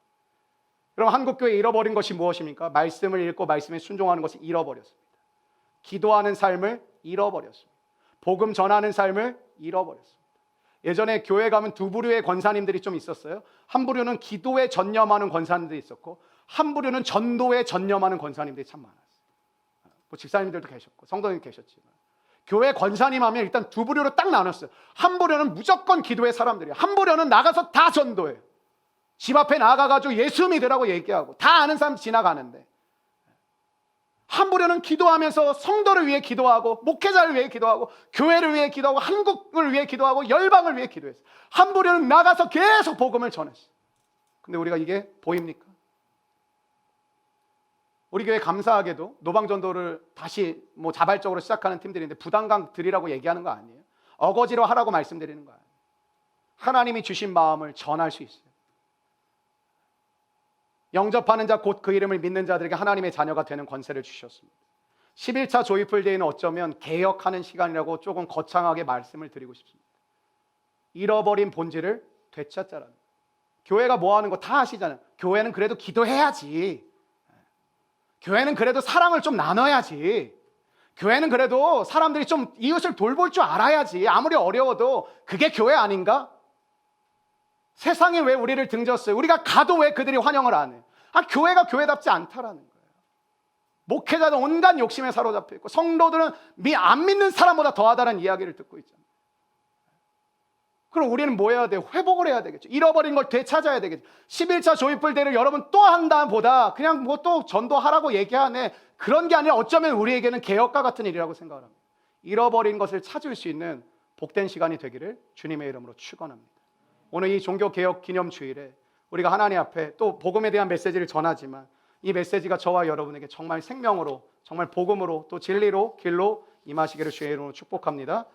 그럼 한국교회 잃어버린 것이 무엇입니까? 말씀을 읽고 말씀에 순종하는 것을 잃어버렸습니다. 기도하는 삶을 잃어버렸습니다. 복음 전하는 삶을 잃어버렸습니다. 예전에 교회 가면 두 부류의 권사님들이 좀 있었어요. 한 부류는 기도에 전념하는 권사님들이 있었고 한 부류는 전도에 전념하는 권사님들이 참 많았어요. 뭐 집사님들도 계셨고 성도님 계셨지만 교회 권사님 하면 일단 두 부류로 딱 나눴어요. 한 부류는 무조건 기도의 사람들이에요. 한 부류는 나가서 다 전도해요. 집 앞에 나가가지고 예수 믿으라고 얘기하고 다 아는 사람 지나가는데 한 부류는 기도하면서 성도를 위해 기도하고 목회자를 위해 기도하고 교회를 위해 기도하고 한국을 위해 기도하고 열방을 위해 기도했어요. 한 부류는 나가서 계속 복음을 전했어요. 근데 우리가 이게 보입니까? 우리 교회 감사하게도 노방전도를 다시 자발적으로 시작하는 팀들인데 부담감 드리라고 얘기하는 거 아니에요. 어거지로 하라고 말씀드리는 거 아니에요. 하나님이 주신 마음을 전할 수 있어요. 영접하는 자 곧 그 이름을 믿는 자들에게 하나님의 자녀가 되는 권세를 주셨습니다. 11차 조이풀 데이는 어쩌면 개혁하는 시간이라고 조금 거창하게 말씀을 드리고 싶습니다. 잃어버린 본질을 되찾자라는 거예요. 교회가 뭐 하는 거 다 아시잖아요. 교회는 그래도 기도해야지. 교회는 그래도 사랑을 좀 나눠야지. 교회는 그래도 사람들이 좀 이웃을 돌볼 줄 알아야지. 아무리 어려워도 그게 교회 아닌가? 세상에 왜 우리를 등졌어요? 우리가 가도 왜 그들이 환영을 안 해요? 교회가 교회답지 않다라는 거예요. 목회자는 온갖 욕심에 사로잡혀 있고 성도들은 안 믿는 사람보다 더하다는 이야기를 듣고 있잖아요. 그럼 우리는 뭐 해야 돼요? 회복을 해야 되겠죠. 잃어버린 걸 되찾아야 되겠죠. 11차 조이풀 데이를 여러분 또 한다보다 그냥 또 전도하라고 얘기하네. 그런 게 아니라 어쩌면 우리에게는 개혁과 같은 일이라고 생각을 합니다. 잃어버린 것을 찾을 수 있는 복된 시간이 되기를 주님의 이름으로 축원합니다. 오늘 이 종교개혁 기념주일에 우리가 하나님 앞에 또 복음에 대한 메시지를 전하지만 이 메시지가 저와 여러분에게 정말 생명으로, 정말 복음으로, 또 진리로, 길로 임하시기를 주의 이름으로 축복합니다.